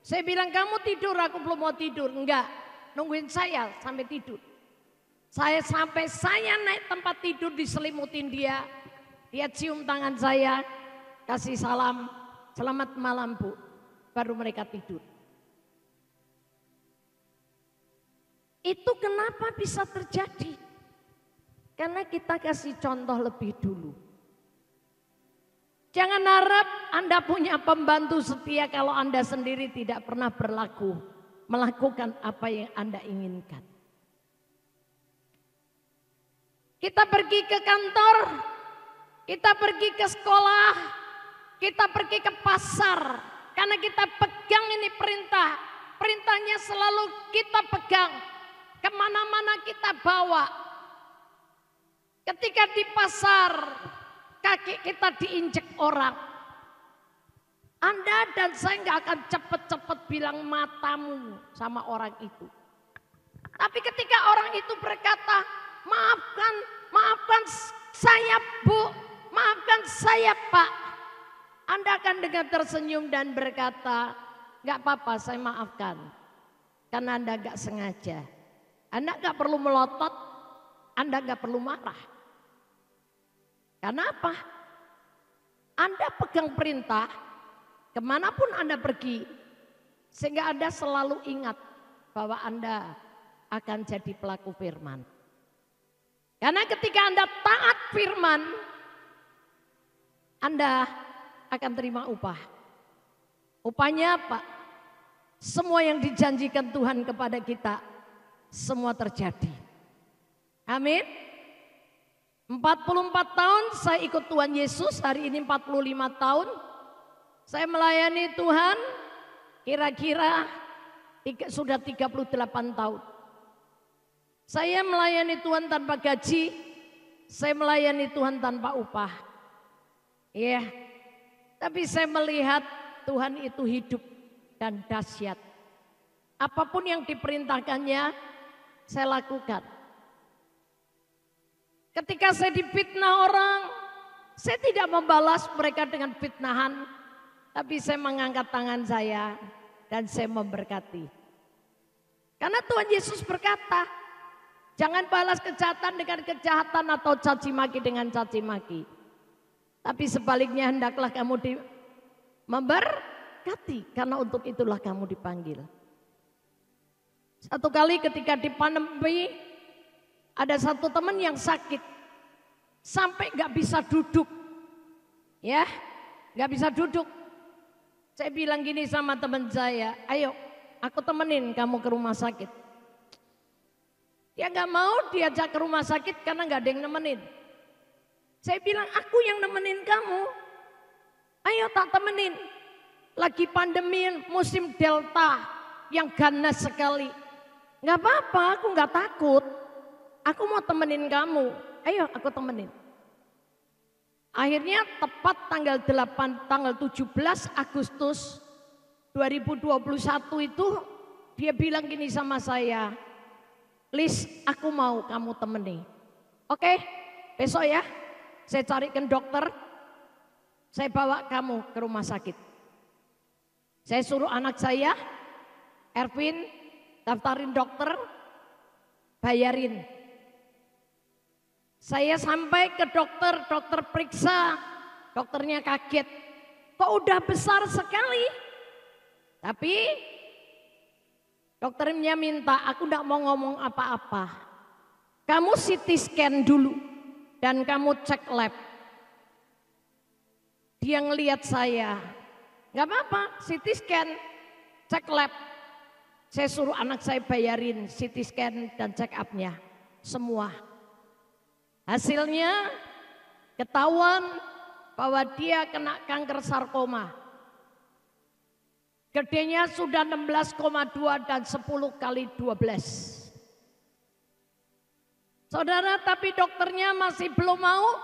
Saya bilang, kamu tidur, aku belum mau tidur. Enggak, nungguin saya sampai tidur. Sampai saya naik tempat tidur diselimutin dia. Dia cium tangan saya, kasih salam, selamat malam Bu. Baru mereka tidur. Itu kenapa bisa terjadi? Karena kita kasih contoh lebih dulu. Jangan harap Anda punya pembantu setia kalau Anda sendiri tidak pernah melakukan apa yang Anda inginkan. Kita pergi ke kantor, kita pergi ke sekolah, kita pergi ke pasar. Karena kita pegang ini perintah. Perintahnya selalu kita pegang. Kemana-mana kita bawa. Ketika di pasar, kaki kita diinjek orang. Anda dan saya nggak akan cepet-cepet bilang matamu sama orang itu. Tapi ketika orang itu berkata, maafkan, saya Bu, maafkan saya Pak. Anda akan dengan tersenyum dan berkata, gak apa-apa saya maafkan. Karena Anda gak sengaja. Anda gak perlu melotot, Anda gak perlu marah. Karena apa? Anda pegang perintah, kemanapun Anda pergi, sehingga Anda selalu ingat bahwa Anda akan jadi pelaku firman. Karena ketika Anda taat firman, Anda akan terima upah. Upahnya apa? Semua yang dijanjikan Tuhan kepada kita, semua terjadi. Amin. 44 tahun saya ikut Tuhan Yesus, hari ini 45 tahun. Saya melayani Tuhan kira-kira sudah 38 tahun. Saya melayani Tuhan tanpa gaji, saya melayani Tuhan tanpa upah. Ya, tapi saya melihat Tuhan itu hidup dan dahsyat. Apapun yang diperintahkannya, saya lakukan. Ketika saya difitnah orang, saya tidak membalas mereka dengan fitnahan, tapi saya mengangkat tangan saya dan saya memberkati. Karena Tuhan Yesus berkata, jangan balas kejahatan dengan kejahatan atau caci maki dengan caci maki. Tapi sebaliknya hendaklah kamu memberkati, karena untuk itulah kamu dipanggil. Satu kali ketika di pandemi, ada satu teman yang sakit, sampai gak bisa duduk. Ya, gak bisa duduk. Saya bilang gini sama teman saya, ayo aku temenin kamu ke rumah sakit. Dia gak mau diajak ke rumah sakit karena gak ada yang nemenin. Saya bilang aku yang nemenin kamu. Ayo tak temenin. Lagi pandemi musim Delta yang ganas sekali. Gak apa-apa, aku gak takut. Aku mau temenin kamu. Ayo aku temenin. Akhirnya tepat tanggal 17 Agustus 2021 itu dia bilang gini sama saya, Lis, aku mau kamu temani. Oke, besok ya saya carikan dokter, saya bawa kamu ke rumah sakit. Saya suruh anak saya, Erwin, daftarin dokter, bayarin. Saya sampai ke dokter, dokter periksa, dokternya kaget. Kok udah besar sekali? Tapi dokternya minta, aku enggak mau ngomong apa-apa. Kamu CT scan dulu dan kamu cek lab. Dia ngelihat saya, enggak apa-apa, CT scan, cek lab. Saya suruh anak saya bayarin CT scan dan check up-nya, semua. Hasilnya ketahuan bahwa dia kena kanker sarkoma. Gedenya sudah 16,2 dan 10 kali 12. Saudara, tapi dokternya masih belum mau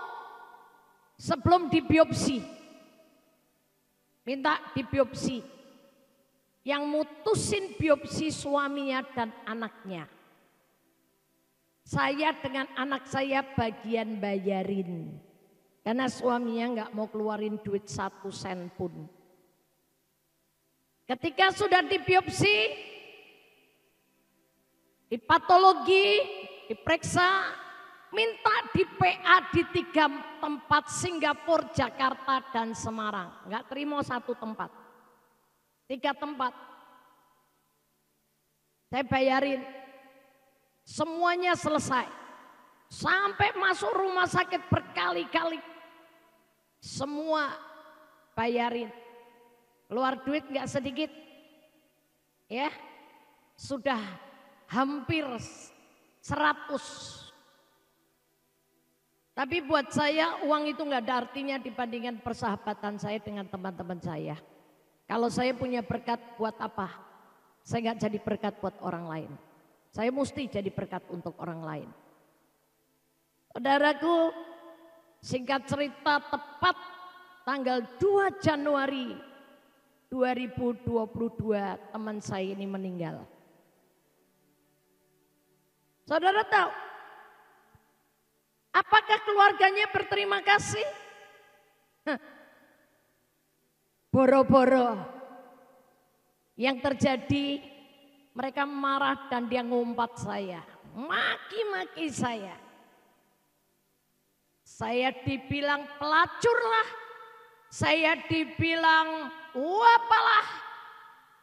sebelum dibiopsi. Minta dibiopsi. Yang mutusin biopsi suaminya dan anaknya. Saya dengan anak saya bagian bayarin. Karena suaminya enggak mau keluarin duit 1 sen pun. Ketika sudah dibiopsi, dipatologi, diperiksa, minta di PA di 3 tempat, Singapura, Jakarta, dan Semarang. Enggak terima 1 tempat. 3 tempat. Saya bayarin. Semuanya selesai. Sampai masuk rumah sakit berkali-kali. Semua bayarin. Keluar duit gak sedikit. Ya. Sudah hampir 100. Tapi buat saya uang itu gak ada artinya dibandingkan persahabatan saya dengan teman-teman saya. Kalau saya punya berkat buat apa? Saya gak jadi berkat buat orang lain. Saya mesti jadi berkat untuk orang lain. Saudaraku, singkat cerita tepat tanggal 2 Januari 2022 teman saya ini meninggal. Saudara tahu, Apakah keluarganya berterima kasih? Boro-boro. Yang terjadi, mereka marah dan dia ngumpat saya. Maki-maki saya. Saya dibilang pelacur lah. Saya dibilang wapalah.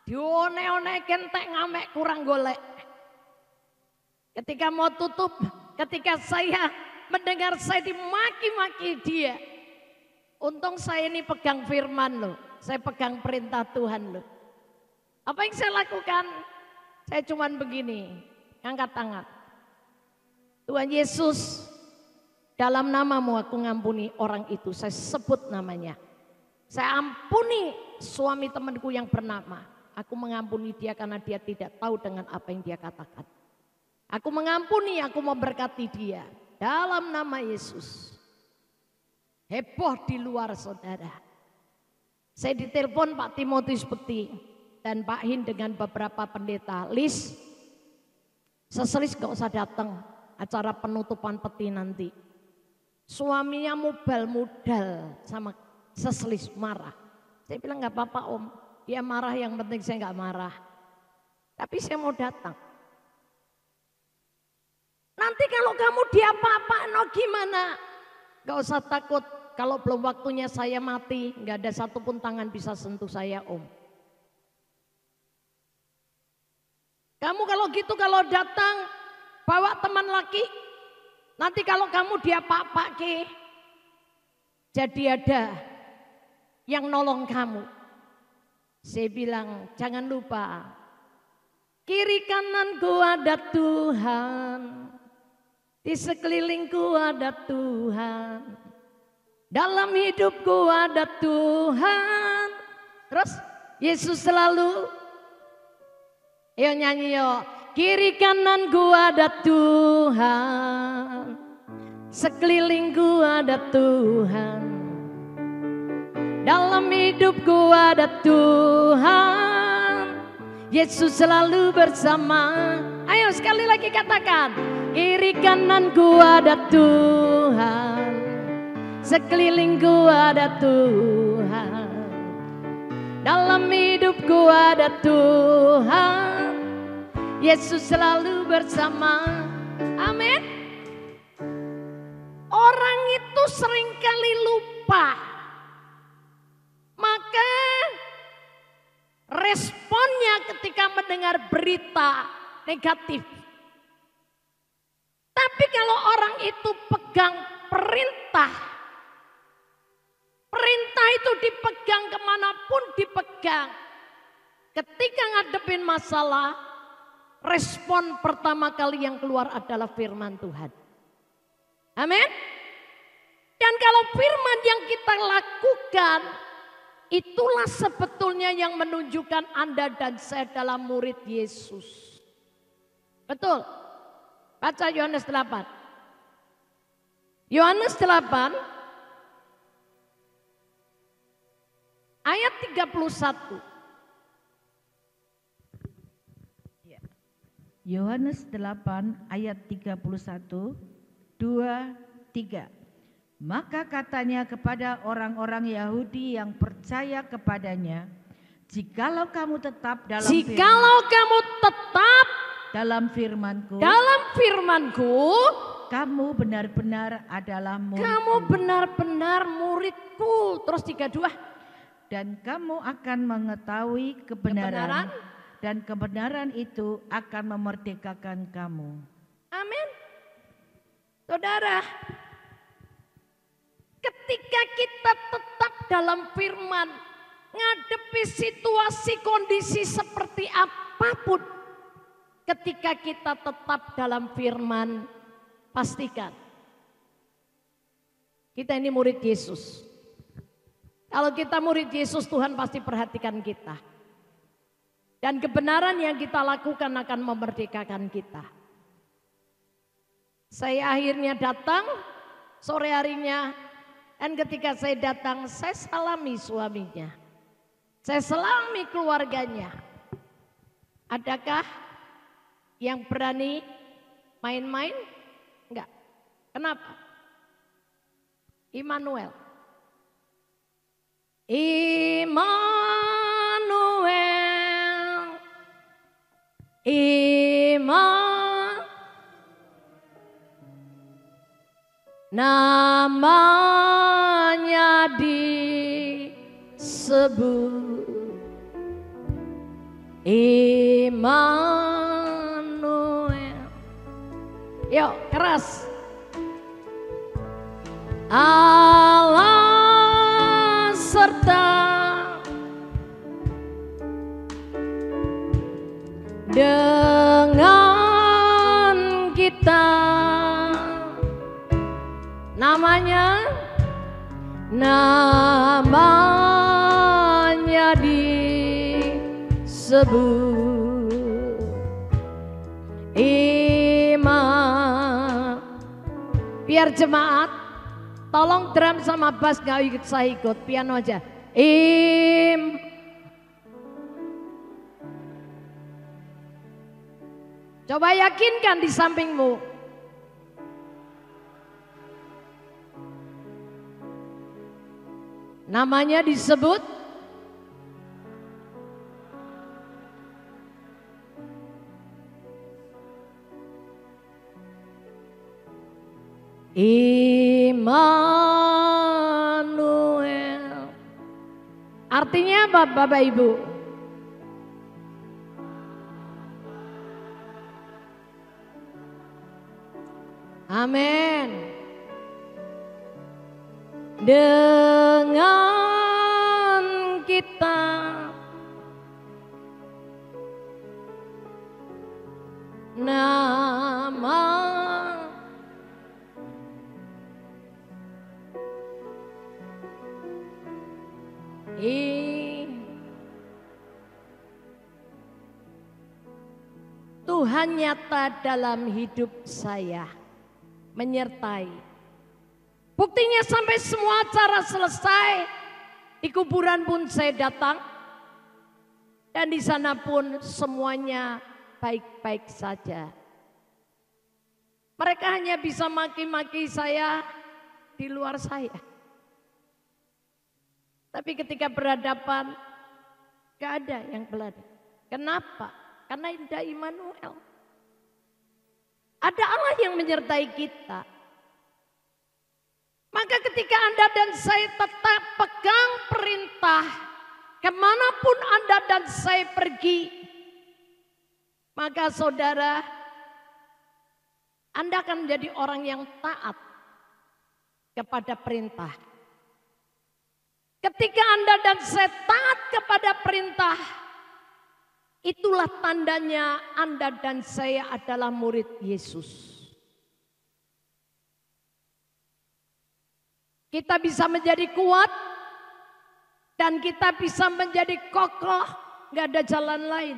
Dione-one kentek ngamek kurang golek. Ketika mau tutup, ketika saya mendengar saya dimaki-maki dia. Untung saya ini pegang firman loh. Saya pegang perintah Tuhan loh. Apa yang saya lakukan? Saya cuman begini, angkat tangan. Tuhan Yesus, dalam namamu aku ngampuni orang itu. Saya sebut namanya. Saya ampuni suami temanku yang bernama. Aku mengampuni dia karena dia tidak tahu dengan apa yang dia katakan. Aku mengampuni, aku memberkati dia. Dalam nama Yesus. Heboh di luar saudara. Saya ditelepon Pak Timotius Peti dan Pak Hin dengan beberapa pendeta. Lis, seselis gak usah datang acara penutupan peti nanti. Suaminya mudal sama seselis marah. Saya bilang gak apa-apa om, dia marah yang penting saya gak marah. Tapi saya mau datang. Nanti kalau kamu diapa-apain no gimana? Gak usah takut, kalau belum waktunya saya mati, gak ada satupun tangan bisa sentuh saya om. Kamu kalau gitu kalau datang, bawa teman laki. Nanti kalau kamu diapa-apain, jadi ada yang nolong kamu. Saya bilang jangan lupa, kiri kananku ada Tuhan. Di sekelilingku ada Tuhan. Dalam hidupku ada Tuhan. Terus Yesus selalu. Ayo nyanyi yo. Kiri kananku ada Tuhan. Sekelilingku ada Tuhan. Dalam hidupku ada Tuhan. Yesus selalu bersama. Ayo sekali lagi katakan. Kiri kananku ada Tuhan, sekelilingku ada Tuhan, dalam hidupku ada Tuhan, Yesus selalu bersama. Amin. Orang itu seringkali lupa, maka responnya ketika mendengar berita negatif. Tapi kalau orang itu pegang perintah, perintah itu dipegang kemanapun dipegang. Ketika ngadepin masalah, respon pertama kali yang keluar adalah firman Tuhan. Amin. Dan kalau firman yang kita lakukan, itulah sebetulnya yang menunjukkan Anda dan saya dalam murid Yesus. Betul. Baca Yohanes 8. Yohanes 8 ayat 31. Yohanes 8 ayat 31, 2, 3. Maka katanya kepada orang-orang Yahudi yang percaya kepadanya, jikalau kamu tetap dalam firmanku, kamu benar-benar adalah muridku. Kamu benar-benar muridku. Terus 32. Dan kamu akan mengetahui kebenaran. Dan kebenaran itu akan memerdekakan kamu. Amin. Saudara, ketika kita tetap dalam firman, ngadepi situasi kondisi seperti apapun, ketika kita tetap dalam firman, pastikan kita ini murid Yesus. Kalau kita murid Yesus, Tuhan pasti perhatikan kita. Dan kebenaran yang kita lakukan akan memerdekakan kita. Saya akhirnya datang sore harinya, dan ketika saya datang, saya salami suaminya. Saya salami keluarganya. Adakah yang berani main-main? Enggak. Kenapa? Immanuel. Immanuel. Namanya disebut Immanuel. Yuk keras. Allah serta dengan kita. Namanya disebut Imam. Biar jemaat, tolong drum sama bass gak ikut, saya ikut piano aja. Coba yakinkan di sampingmu. Namanya disebut Immanuel. Artinya apa Bapak Ibu? Amin. Dengan kita nama Tuhan nyata dalam hidup saya, menyertai. Buktinya sampai semua acara selesai, di kuburan pun saya datang, dan di sana pun semuanya baik-baik saja. Mereka hanya bisa maki-maki saya di luar saya. Tapi ketika berhadapan, gak ada yang berani. Kenapa? Karena ada Immanuel. Ada Allah yang menyertai kita. Maka ketika Anda dan saya tetap pegang perintah, kemanapun Anda dan saya pergi, maka saudara, Anda akan menjadi orang yang taat kepada perintah. Ketika Anda dan saya taat kepada perintah, itulah tandanya Anda dan saya adalah murid Yesus. Kita bisa menjadi kuat dan kita bisa menjadi kokoh, gak ada jalan lain.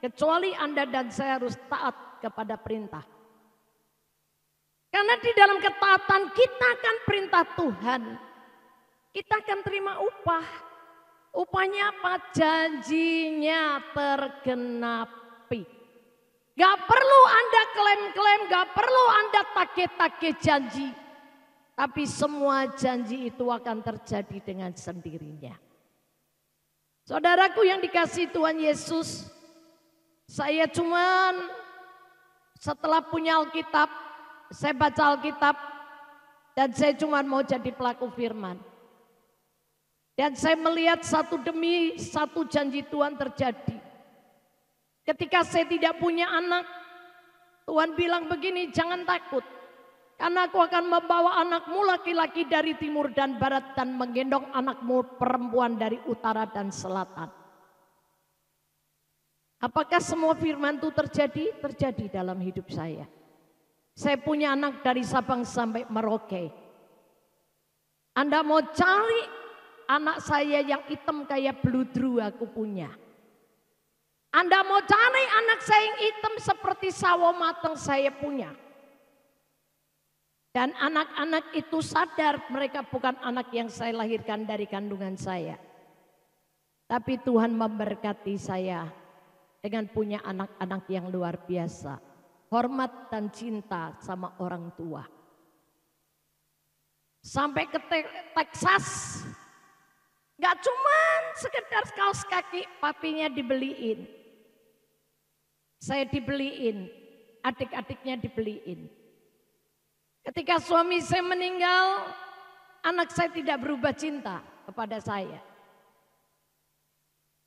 Kecuali Anda dan saya harus taat kepada perintah. Karena di dalam ketaatan kita akan perintah Tuhan, kita akan terima upah. Upahnya apa? Janjinya tergenapi. Gak perlu Anda klaim-klaim, gak perlu Anda tagih-tagih janji. Tapi semua janji itu akan terjadi dengan sendirinya. Saudaraku yang dikasihi Tuhan Yesus, saya cuman setelah punya Alkitab, saya baca Alkitab, dan saya cuman mau jadi pelaku firman. Dan saya melihat satu demi satu janji Tuhan terjadi. Ketika saya tidak punya anak, Tuhan bilang begini, jangan takut. Karena aku akan membawa anakmu laki-laki dari timur dan barat dan menggendong anakmu perempuan dari utara dan selatan. Apakah semua firman itu terjadi? Terjadi dalam hidup saya. Saya punya anak dari Sabang sampai Merauke. Anda mau cari anak saya yang hitam kayak bludru, aku punya. Anda mau cari anak saya yang hitam seperti sawo matang, saya punya. Dan anak-anak itu sadar mereka bukan anak yang saya lahirkan dari kandungan saya. Tapi Tuhan memberkati saya dengan punya anak-anak yang luar biasa. Hormat dan cinta sama orang tua. sampai ke Texas. Gak cuman sekedar kaos kaki, papinya dibeliin. Saya dibeliin, adik-adiknya dibeliin. Ketika suami saya meninggal, anak saya tidak berubah cinta kepada saya.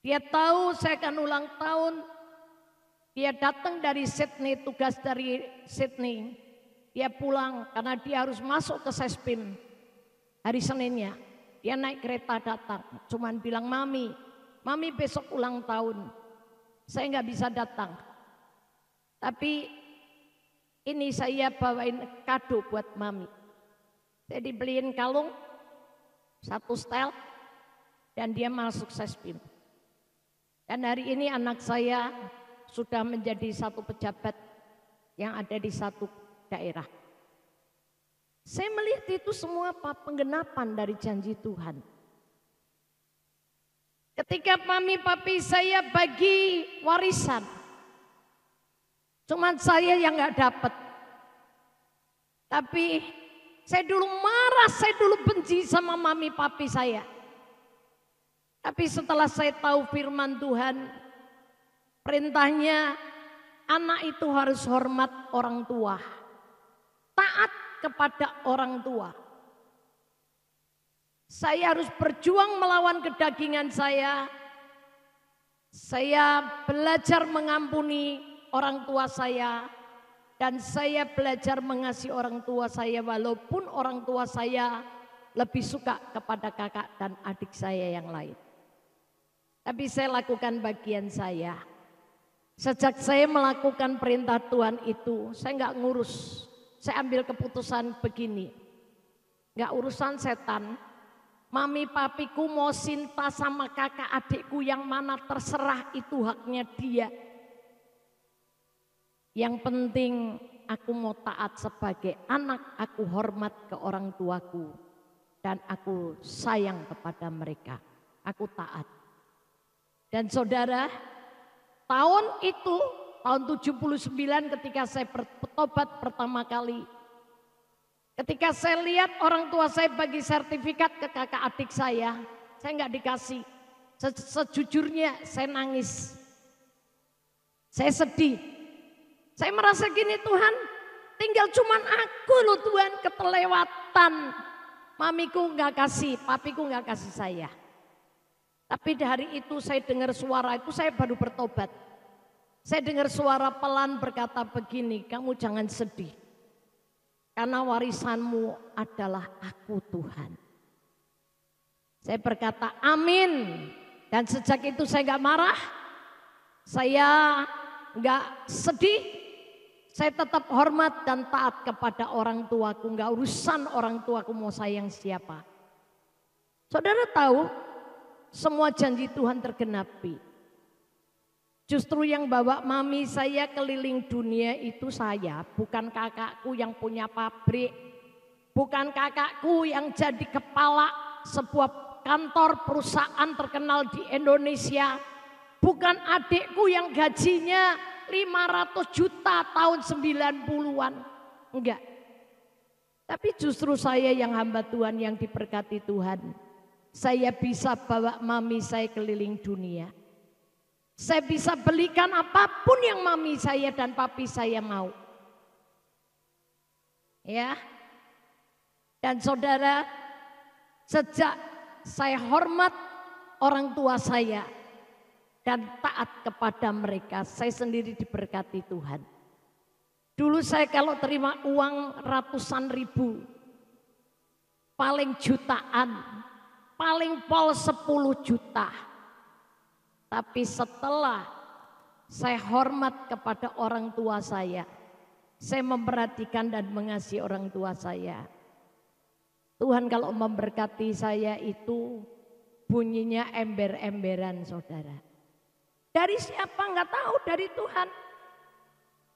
Dia tahu saya akan ulang tahun. Dia datang dari Sydney, tugas dari Sydney. Dia pulang karena dia harus masuk ke Sespim hari Seninnya. Dia naik kereta datang, cuman bilang, Mami besok ulang tahun. Saya nggak bisa datang. Tapi ini saya bawain kado buat Mami. Saya dibeliin kalung, 1 setel, dan dia masuk Sespim. Dan hari ini anak saya sudah menjadi satu pejabat yang ada di satu daerah. Saya melihat itu semua penggenapan dari janji Tuhan. Ketika mami papi saya bagi warisan, cuman saya yang gak dapat. Tapi saya dulu marah, saya dulu benci sama mami papi saya. Tapi setelah saya tahu firman Tuhan, perintahnya anak itu harus hormat orang tua, taat kepada orang tua. Saya harus berjuang melawan kedagingan saya. Saya belajar mengampuni orang tua saya. Dan saya belajar mengasihi orang tua saya walaupun orang tua saya lebih suka kepada kakak dan adik saya yang lain. Tapi saya lakukan bagian saya. Sejak saya melakukan perintah Tuhan itu, saya nggak ngurus. Saya ambil keputusan begini, gak urusan setan, mami papiku mau cinta sama kakak adikku yang mana terserah, itu haknya dia. Yang penting aku mau taat sebagai anak, aku hormat ke orang tuaku dan aku sayang kepada mereka, aku taat. Dan saudara, tahun itu, tahun 79 ketika saya bertobat pertama kali. Ketika saya lihat orang tua saya bagi sertifikat ke kakak adik saya nggak dikasih. Sejujurnya saya nangis. Saya sedih. Saya merasa gini, Tuhan, tinggal cuman aku loh Tuhan ketelewatan. Mamiku nggak kasih, papiku nggak kasih saya. Tapi dari itu saya dengar suara itu, saya baru bertobat. Saya dengar suara pelan berkata begini, kamu jangan sedih. Karena warisanmu adalah aku Tuhan. Saya berkata amin. Dan sejak itu saya gak marah. Saya gak sedih. Saya tetap hormat dan taat kepada orang tuaku. Gak urusan orang tuaku mau sayang siapa. Saudara tahu semua janji Tuhan tergenapi. Justru yang bawa mami saya keliling dunia itu saya, bukan kakakku yang punya pabrik, bukan kakakku yang jadi kepala sebuah kantor perusahaan terkenal di Indonesia, bukan adikku yang gajinya 500 juta tahun 90-an, enggak. Tapi justru saya yang hamba Tuhan yang diberkati Tuhan, saya bisa bawa mami saya keliling dunia. Saya bisa belikan apapun yang mami saya dan papi saya mau. Ya. Dan saudara, sejak saya hormat orang tua saya dan taat kepada mereka, saya sendiri diberkati Tuhan. Dulu saya kalau terima uang ratusan ribu, paling jutaan, paling pol 10 juta. Tapi setelah saya hormat kepada orang tua saya memperhatikan dan mengasihi orang tua saya. Tuhan kalau memberkati saya itu bunyinya ember-emberan saudara. Dari siapa nggak tahu, dari Tuhan.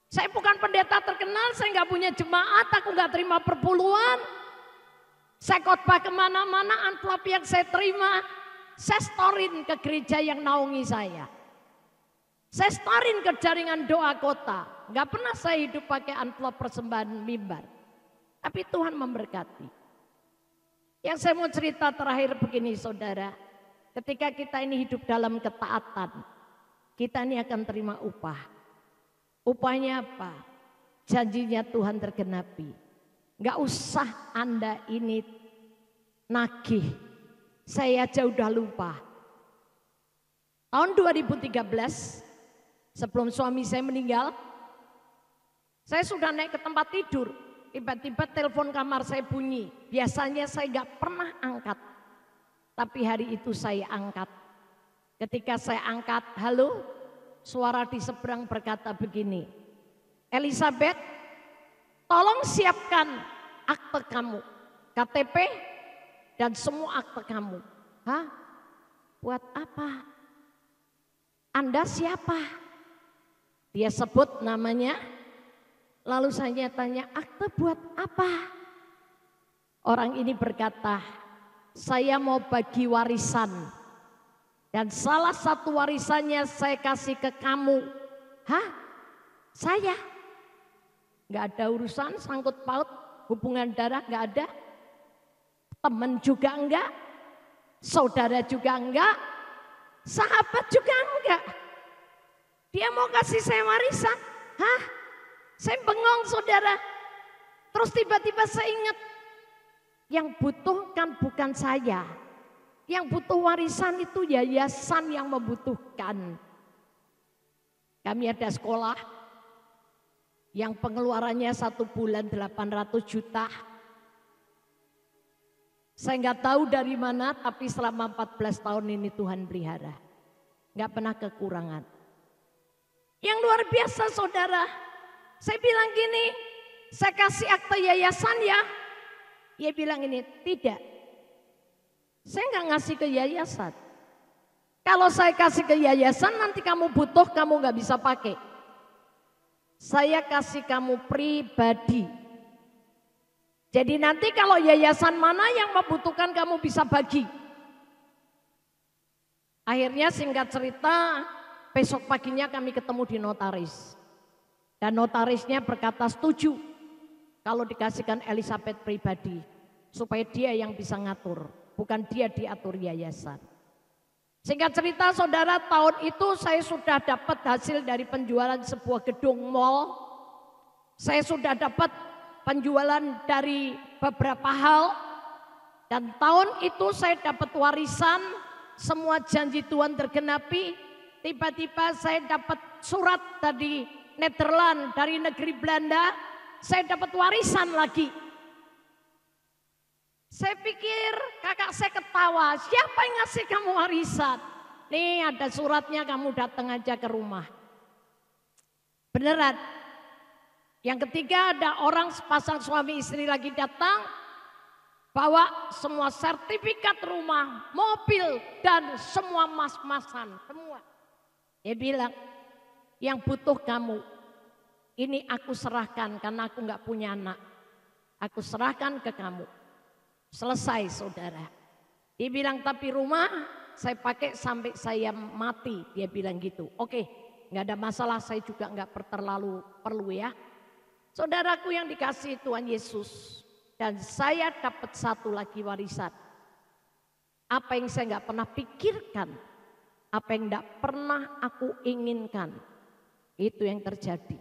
Saya bukan pendeta terkenal, saya nggak punya jemaat, aku nggak terima perpuluhan. Saya khotbah kemana-mana, amplop yang saya terima, saya storin ke gereja yang naungi saya. Saya storin ke jaringan doa kota. Gak pernah saya hidup pakai amplop persembahan mimbar. Tapi Tuhan memberkati. Yang saya mau cerita terakhir begini saudara. Ketika kita ini hidup dalam ketaatan, kita ini akan terima upah. Upahnya apa? Janjinya Tuhan tergenapi. Gak usah Anda ini nagih. Saya aja udah lupa. Tahun 2013, sebelum suami saya meninggal, saya sudah naik ke tempat tidur. Tiba-tiba telepon kamar saya bunyi. Biasanya saya gak pernah angkat. Tapi hari itu saya angkat. Ketika saya angkat, halo, suara di seberang berkata begini. Elizabeth, tolong siapkan akte kamu. KTP dan semua akte kamu. Hah? Buat apa? Anda siapa? Dia sebut namanya. Lalu saya tanya, akte buat apa? Orang ini berkata, saya mau bagi warisan. Dan salah satu warisannya saya kasih ke kamu. Hah? Saya? Gak ada urusan sangkut paut, hubungan darah gak ada. Teman juga enggak. Saudara juga enggak. Sahabat juga enggak. Dia mau kasih saya warisan. Hah? Saya bengong saudara. Terus tiba-tiba saya ingat. Yang butuh kan bukan saya. Yang butuh warisan itu yayasan yang membutuhkan. Kami ada sekolah. Yang pengeluarannya 1 bulan 800 juta. Saya nggak tahu dari mana, tapi selama 14 tahun ini Tuhan pelihara. Nggak pernah kekurangan. Yang luar biasa saudara. Saya bilang gini, saya kasih akte yayasan ya. Dia bilang ini, tidak. Saya nggak ngasih ke yayasan. Kalau saya kasih ke yayasan nanti kamu butuh, kamu nggak bisa pakai. Saya kasih kamu pribadi. Jadi nanti kalau yayasan mana yang membutuhkan kamu bisa bagi. Akhirnya singkat cerita, besok paginya kami ketemu di notaris. Dan notarisnya berkata setuju kalau dikasihkan Elizabeth pribadi. Supaya dia yang bisa ngatur, bukan dia diatur yayasan. Singkat cerita saudara, tahun itu saya sudah dapat hasil dari penjualan sebuah gedung mall. Saya sudah dapat penjualan dari beberapa hal. Dan tahun itu saya dapat warisan, semua janji Tuhan tergenapi. Tiba-tiba saya dapat surat dari Nederland, dari negeri Belanda, saya dapat warisan lagi. Saya pikir kakak saya ketawa, siapa yang ngasih kamu warisan? Nih ada suratnya, kamu datang aja ke rumah. Beneran. Yang ketiga ada orang sepasang suami istri lagi datang, bawa semua sertifikat rumah, mobil, dan semua mas-masan, semua. Dia bilang, yang butuh kamu, ini aku serahkan karena aku gak punya anak. Aku serahkan ke kamu. Selesai saudara. Dia bilang tapi rumah saya pakai sampai saya mati. Dia bilang gitu. Oke, gak ada masalah, saya juga gak terlalu perlu ya. Saudaraku yang dikasihi Tuhan Yesus. Dan saya dapat satu lagi warisan. Apa yang saya gak pernah pikirkan. Apa yang gak pernah aku inginkan. Itu yang terjadi.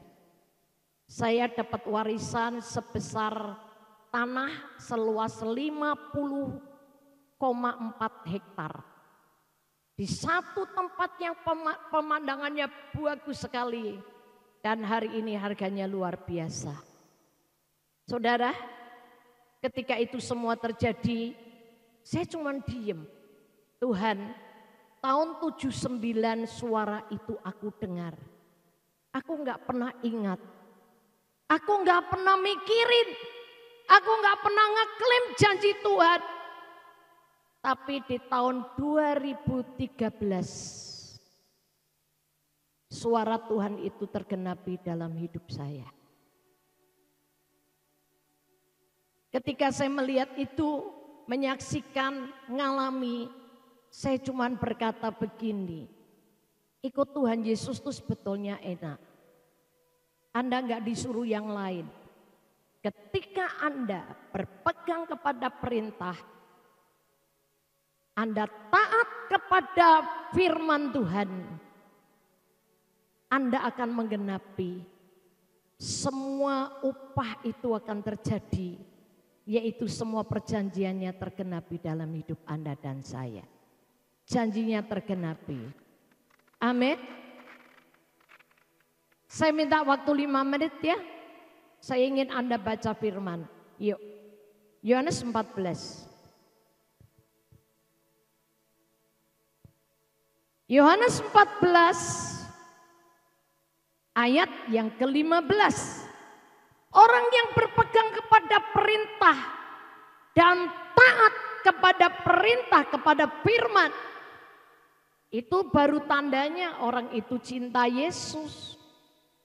Saya dapat warisan sebesar tanah seluas 50,4 hektar. Di satu tempat yang pemandangannya bagus sekali. Dan hari ini harganya luar biasa. Saudara, ketika itu semua terjadi, saya cuma diem. Tuhan, tahun 79 suara itu aku dengar. Aku gak pernah ingat. Aku gak pernah mikirin. Aku gak pernah ngeklaim janji Tuhan. Tapi di tahun 2013. Suara Tuhan itu tergenapi dalam hidup saya. Ketika saya melihat itu, menyaksikan, ngalami. Saya cuma berkata begini. Ikut Tuhan Yesus itu sebetulnya enak. Anda gak disuruh yang lain. Ketika Anda berpegang kepada perintah, Anda taat kepada firman Tuhan, Anda akan menggenapi semua upah itu akan terjadi, yaitu semua perjanjiannya tergenapi dalam hidup Anda dan saya. Janjinya tergenapi. Amin. Saya minta waktu 5 menit ya. Saya ingin Anda baca firman. Yuk. Yohanes 14. Yohanes 14 ayat yang ke-15. Orang yang berpegang kepada perintah dan taat kepada perintah, kepada firman, itu baru tandanya orang itu cinta Yesus.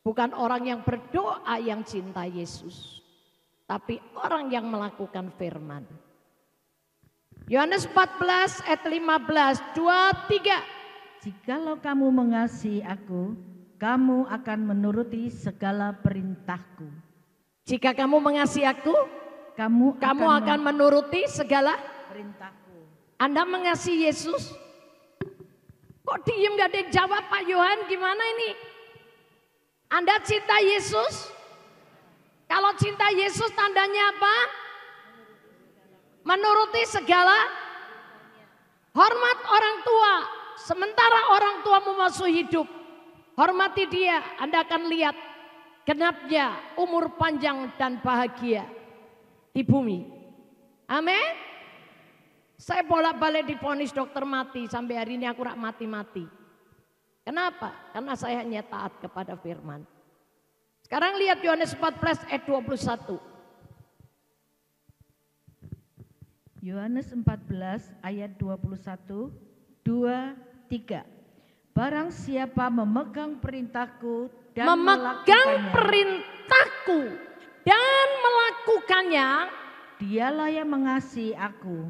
Bukan orang yang berdoa yang cinta Yesus, tapi orang yang melakukan firman. Yohanes 14 ayat 15, 2, 3. Jikalau kamu mengasihi aku, kamu akan menuruti segala perintahku. Jika kamu mengasihi aku, kamu akan menuruti segala perintahku. Anda mengasihi Yesus? Kok diem gak ada yang jawab Pak Yohan, gimana ini? Anda cinta Yesus? Kalau cinta Yesus tandanya apa? Menuruti segala hormat orang tua. Sementara orang tuamu masih hidup, hormati dia, Anda akan lihat genapnya umur panjang dan bahagia di bumi. Amin. Saya bolak-balik divonis dokter mati, sampai hari ini aku rak mati-mati. Kenapa? Karena saya hanya taat kepada firman. Sekarang lihat Yohanes 14 ayat 21. Yohanes 14 ayat 21, 2, 3. Barang siapa memegang perintahku dan melakukannya, dialah yang mengasihi aku.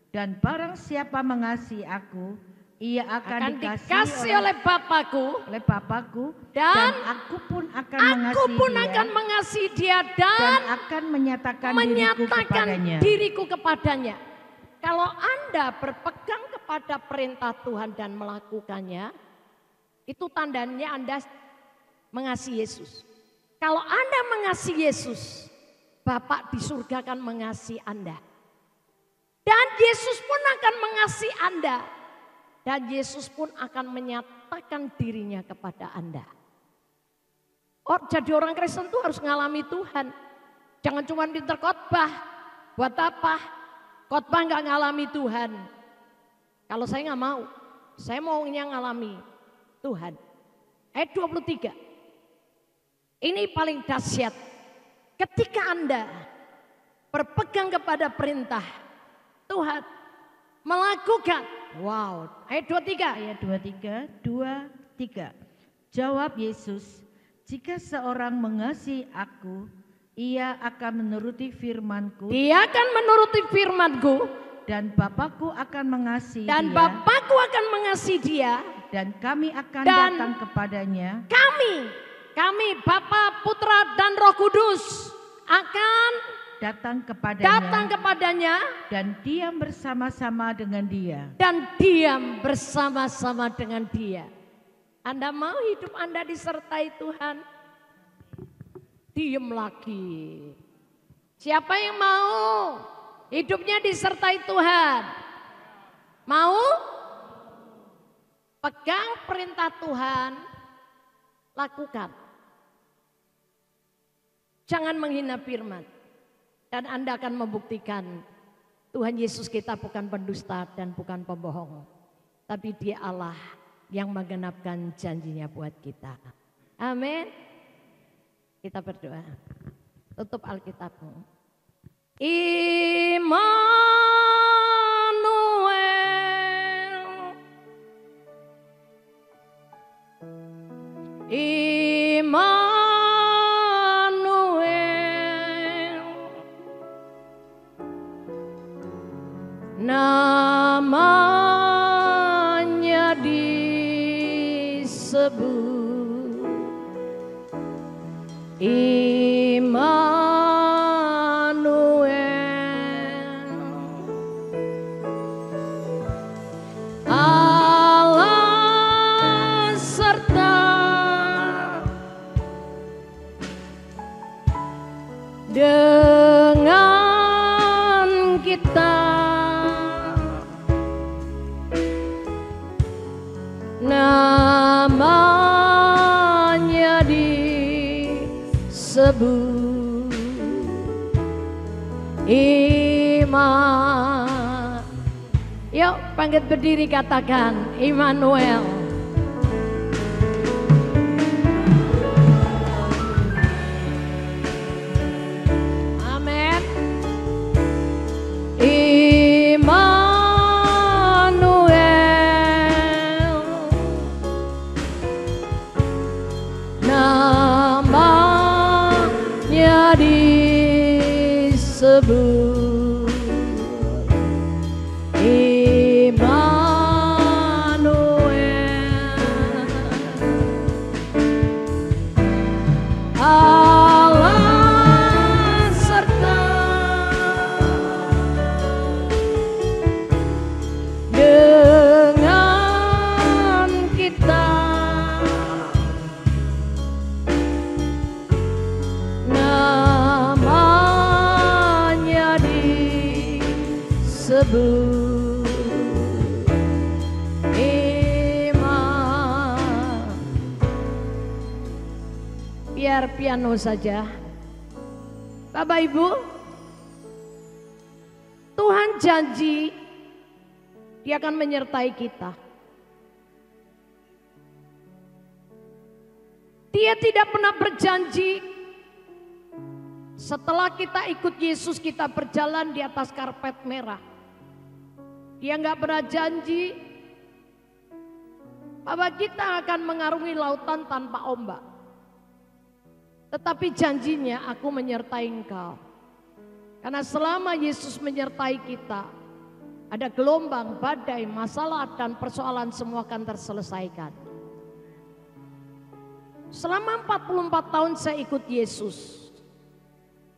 Dan barang siapa mengasihi aku, ia akan dikasihi oleh Bapakku, dan aku pun akan mengasihi dia dan akan menyatakan diriku kepadanya. Kalau Anda berpegang kepada perintah Tuhan dan melakukannya, itu tandanya Anda mengasihi Yesus. Kalau Anda mengasihi Yesus, Bapak di surga akan mengasihi Anda. Dan Yesus pun akan mengasihi Anda. Dan Yesus pun akan menyatakan dirinya kepada Anda. Jadi orang Kristen itu harus ngalami Tuhan. Jangan cuma pintar khotbah. Buat apa? Khotbah nggak ngalami Tuhan. Kalau saya nggak mau, saya maunya ngalami Tuhan. Ayat 23. Ini paling dahsyat. Ketika Anda berpegang kepada perintah Tuhan, melakukan. Wow. Ayat 23. Ayat 23, 2, 3. Jawab Yesus, jika seorang mengasihi aku, ia akan menuruti firman-Ku. Dia akan menuruti firman-Ku. Dan Bapakku akan mengasihi dia. Dan Bapakku akan mengasihi dia. Dan kami akan datang kepadanya. Kami Bapa, Putra dan Roh Kudus akan datang kepadanya. Dan diam bersama-sama dengan dia. Anda mau hidup Anda disertai Tuhan? Diem lagi. Siapa yang mau hidupnya disertai Tuhan? Mau? Pegang perintah Tuhan, lakukan. Jangan menghina firman. Dan Anda akan membuktikan Tuhan Yesus kita bukan pendusta dan bukan pembohong. Tapi Dia Allah yang menggenapkan janjinya buat kita. Amin. Kita berdoa. Tutup Alkitabmu. Immanuel, namanya disebut Immanuel, namanya disebut Iman. Yuk bangkit berdiri, katakan Immanuel. Amin. Immanuel, namanya disebut Biar piano saja. Bapak Ibu, Tuhan janji Dia akan menyertai kita. Dia tidak pernah berjanji setelah kita ikut Yesus kita berjalan di atas karpet merah. Dia nggak pernah janji bahwa kita akan mengarungi lautan tanpa ombak. Tetapi janjinya, aku menyertai engkau. Karena selama Yesus menyertai kita, ada gelombang, badai, masalah dan persoalan semua akan terselesaikan. Selama 44 tahun saya ikut Yesus.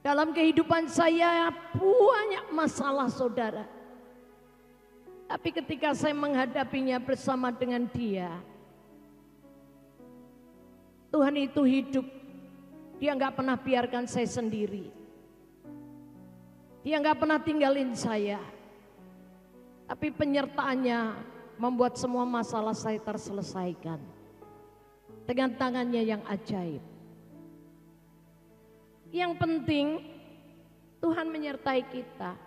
Dalam kehidupan saya banyak masalah, saudara. Tapi ketika saya menghadapinya bersama dengan Dia, Tuhan itu hidup. Dia nggak pernah biarkan saya sendiri. Dia nggak pernah tinggalin saya. Tapi penyertaannya membuat semua masalah saya terselesaikan. Dengan tangannya yang ajaib. Yang penting Tuhan menyertai kita.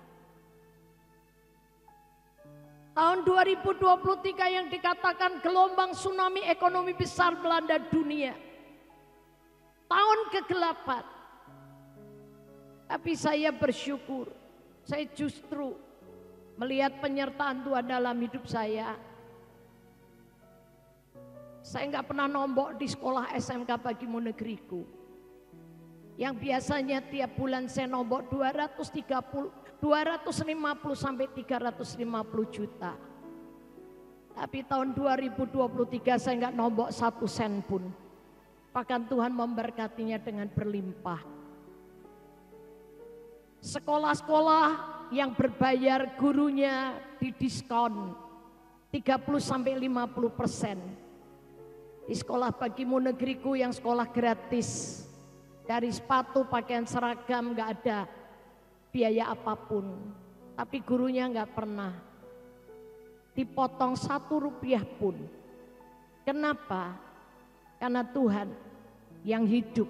Tahun 2023 yang dikatakan gelombang tsunami ekonomi besar melanda dunia. Tahun kegelapan. Tapi saya bersyukur. Saya justru melihat penyertaan Tuhan dalam hidup saya. Saya nggak pernah nombok di sekolah SMK Bagimu Negeriku. Yang biasanya tiap bulan saya nombok 250 sampai 350 juta. Tapi tahun 2023 saya nggak nombok 1 sen pun. Bahkan Tuhan memberkatinya dengan berlimpah. Sekolah-sekolah yang berbayar gurunya didiskon 30-50%. Di sekolah Bagimu Negeriku yang sekolah gratis. Dari sepatu, pakaian seragam gak ada biaya apapun. Tapi gurunya gak pernah dipotong 1 rupiah pun. Kenapa? Karena Tuhan yang hidup,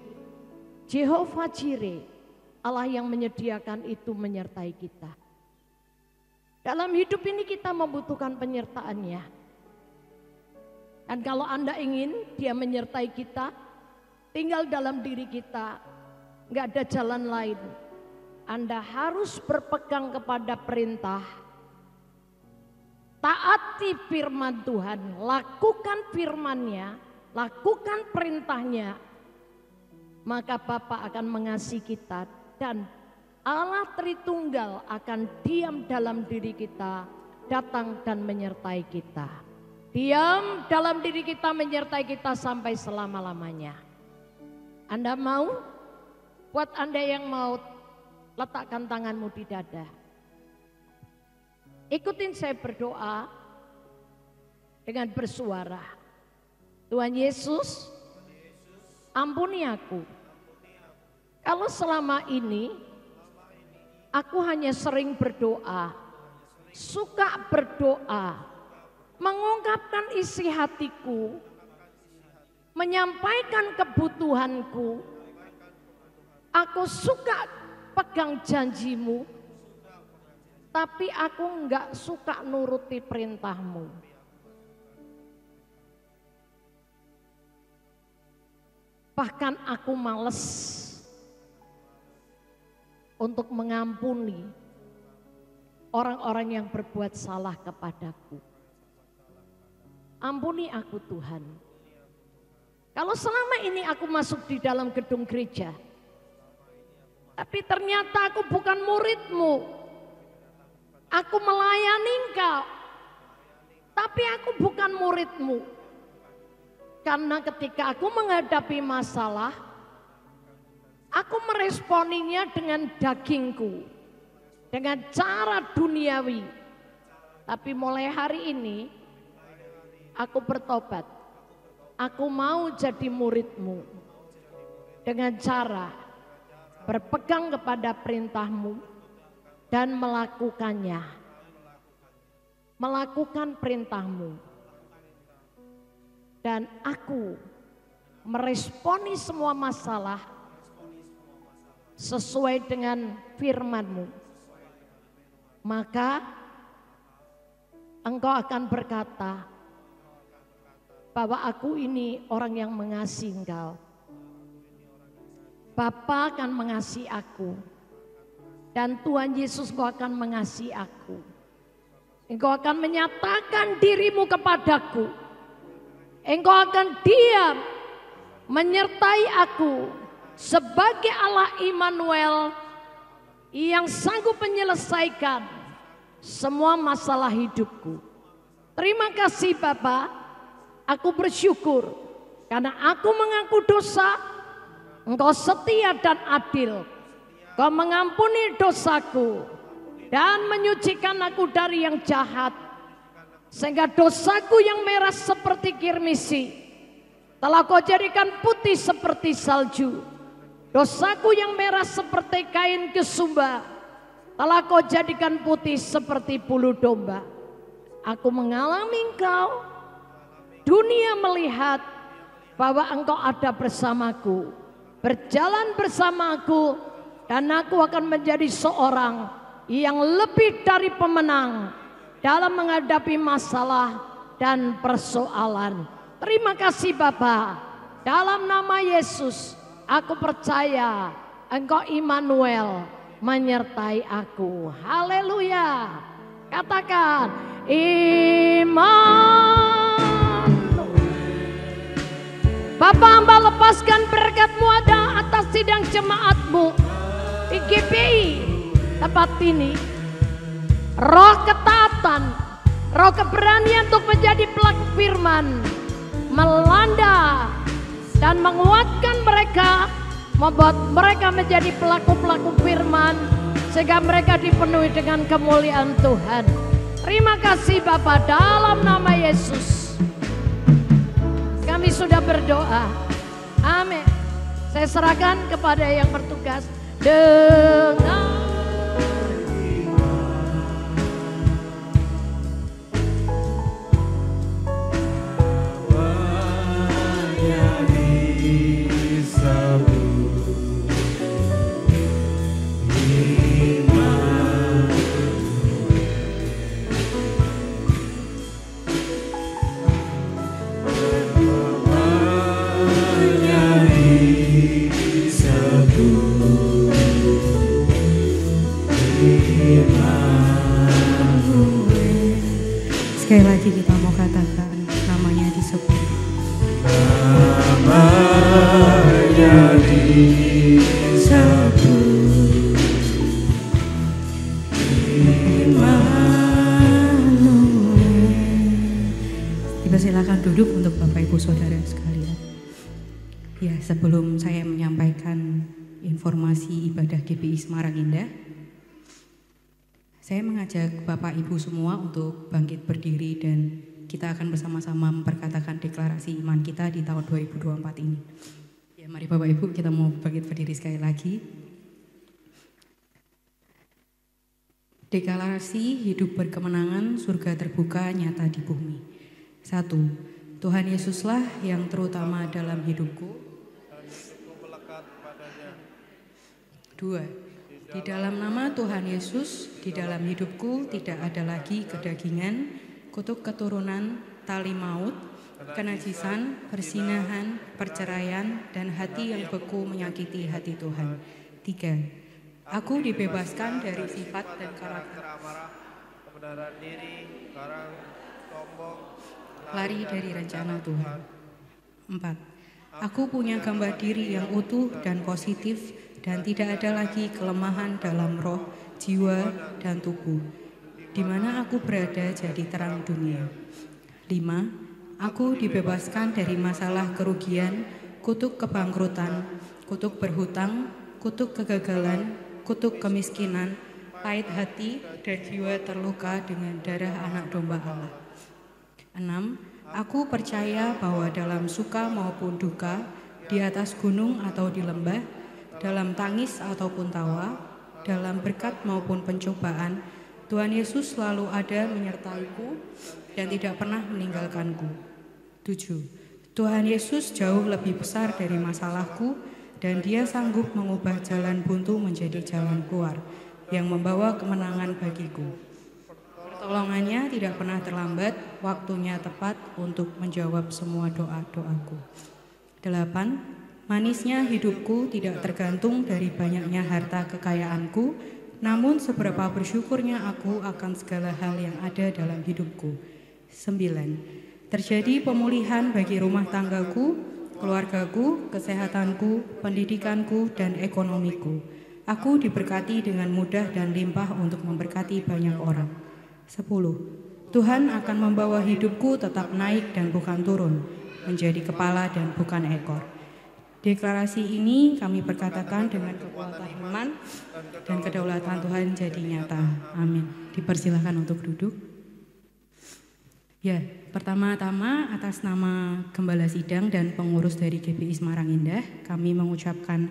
Jehovah Jireh, Allah yang menyediakan itu menyertai kita. Dalam hidup ini kita membutuhkan penyertaannya. Dan kalau Anda ingin Dia menyertai kita, tinggal dalam diri kita, nggak ada jalan lain. Anda harus berpegang kepada perintah, taati firman Tuhan, lakukan firman-Nya, lakukan perintahnya, maka Bapa akan mengasihi kita dan Allah Tritunggal akan diam dalam diri kita, datang dan menyertai kita. Diam dalam diri kita, menyertai kita sampai selama-lamanya. Anda mau? Buat Anda yang mau, letakkan tanganmu di dada. Ikutin saya berdoa dengan bersuara. Tuhan Yesus, ampuni aku. Kalau selama ini aku hanya sering berdoa, suka berdoa, mengungkapkan isi hatiku, menyampaikan kebutuhanku. Aku suka pegang janjimu, tapi aku enggak suka nuruti perintahmu. Bahkan aku males untuk mengampuni orang-orang yang berbuat salah kepadaku. Ampuni aku Tuhan. Kalau selama ini aku masuk di dalam gedung gereja, tapi ternyata aku bukan muridmu. Aku melayani engkau, tapi aku bukan muridmu. Karena ketika aku menghadapi masalah, aku meresponinya dengan dagingku, dengan cara duniawi. Tapi mulai hari ini, aku bertobat. Aku mau jadi muridmu dengan cara berpegang kepada perintahmu dan melakukannya. Melakukan perintahmu. Dan aku meresponi semua masalah sesuai dengan firman-Mu. Maka engkau akan berkata bahwa aku ini orang yang mengasihi engkau. Bapa akan mengasihi aku. Dan Tuhan Yesus engkau akan mengasihi aku. Engkau akan menyatakan dirimu kepadaku. Engkau akan diam menyertai aku sebagai Allah Immanuel yang sanggup menyelesaikan semua masalah hidupku. Terima kasih Bapa, aku bersyukur karena aku mengaku dosa, Engkau setia dan adil. Engkau mengampuni dosaku dan menyucikan aku dari yang jahat. Sehingga dosaku yang merah seperti kirmisi telah Kau jadikan putih seperti salju. Dosaku yang merah seperti kain kesumba telah Kau jadikan putih seperti bulu domba. Aku mengalami Engkau. Dunia melihat bahwa Engkau ada bersamaku, berjalan bersamaku, dan aku akan menjadi seorang yang lebih dari pemenang dalam menghadapi masalah dan persoalan. Terima kasih Bapa. Dalam nama Yesus, aku percaya Engkau Immanuel menyertai aku. Haleluya. Katakan iman. Bapa, hamba lepaskan berkat-Mu ada atas sidang jemaat-Mu di GPI tempat ini. Roh ketaatan, roh keberanian untuk menjadi pelaku firman melanda dan menguatkan mereka, membuat mereka menjadi pelaku-pelaku firman sehingga mereka dipenuhi dengan kemuliaan Tuhan. Terima kasih Bapa, dalam nama Yesus kami sudah berdoa. Amin. Saya serahkan kepada yang bertugas dengan sekali lagi kita mau katakan namanya disebut. Namanya disebut Immanuel. Silakan duduk untuk Bapak Ibu Saudara sekalian. Ya, sebelum saya menyampaikan informasi ibadah GPI Semarang Indah, saya mengajak Bapak Ibu semua untuk bangkit berdiri dan kita akan bersama-sama memperkatakan deklarasi iman kita di tahun 2024 ini. Ya, mari Bapak Ibu kita mau bangkit berdiri sekali lagi. Deklarasi hidup berkemenangan, surga terbuka nyata di bumi. 1. Tuhan Yesuslah yang terutama dalam hidupku. 2. Di dalam nama Tuhan Yesus, di dalam hidupku tidak ada lagi kedagingan, kutuk keturunan, tali maut, kenajisan, persinahan, perceraian, dan hati yang beku menyakiti hati Tuhan. 3. Aku dibebaskan dari sifat dan karakter kebenaran diri, karang, sombong, lari dari rencana Tuhan. 4. Aku punya gambar diri yang utuh dan positif dan tidak ada lagi kelemahan dalam roh, jiwa, dan tubuh. Di mana aku berada jadi terang dunia. 5. Aku dibebaskan dari masalah kerugian, kutuk kebangkrutan, kutuk berhutang, kutuk kegagalan, kutuk kemiskinan, pahit hati, dan jiwa terluka dengan darah anak domba Allah. 6. Aku percaya bahwa dalam suka maupun duka, di atas gunung atau di lembah, dalam tangis ataupun tawa, dalam berkat maupun pencobaan, Tuhan Yesus selalu ada menyertaiku dan tidak pernah meninggalkanku. 7. Tuhan Yesus jauh lebih besar dari masalahku dan Dia sanggup mengubah jalan buntu menjadi jalan keluar yang membawa kemenangan bagiku. Pertolongannya tidak pernah terlambat, waktunya tepat untuk menjawab semua doa-doaku. 8. Manisnya hidupku tidak tergantung dari banyaknya harta kekayaanku, namun seberapa bersyukurnya aku akan segala hal yang ada dalam hidupku. 9. Terjadi pemulihan bagi rumah tanggaku, keluargaku, kesehatanku, pendidikanku, dan ekonomiku. Aku diberkati dengan mudah dan limpah untuk memberkati banyak orang. 10. Tuhan akan membawa hidupku tetap naik dan bukan turun, menjadi kepala dan bukan ekor. Deklarasi ini kami perkatakan dengan kekuatan iman dan kedaulatan Tuhan jadi nyata. Amin. Dipersilahkan untuk duduk. Ya, pertama-tama atas nama Gembala Sidang dan pengurus dari GBI Semarang Indah, kami mengucapkan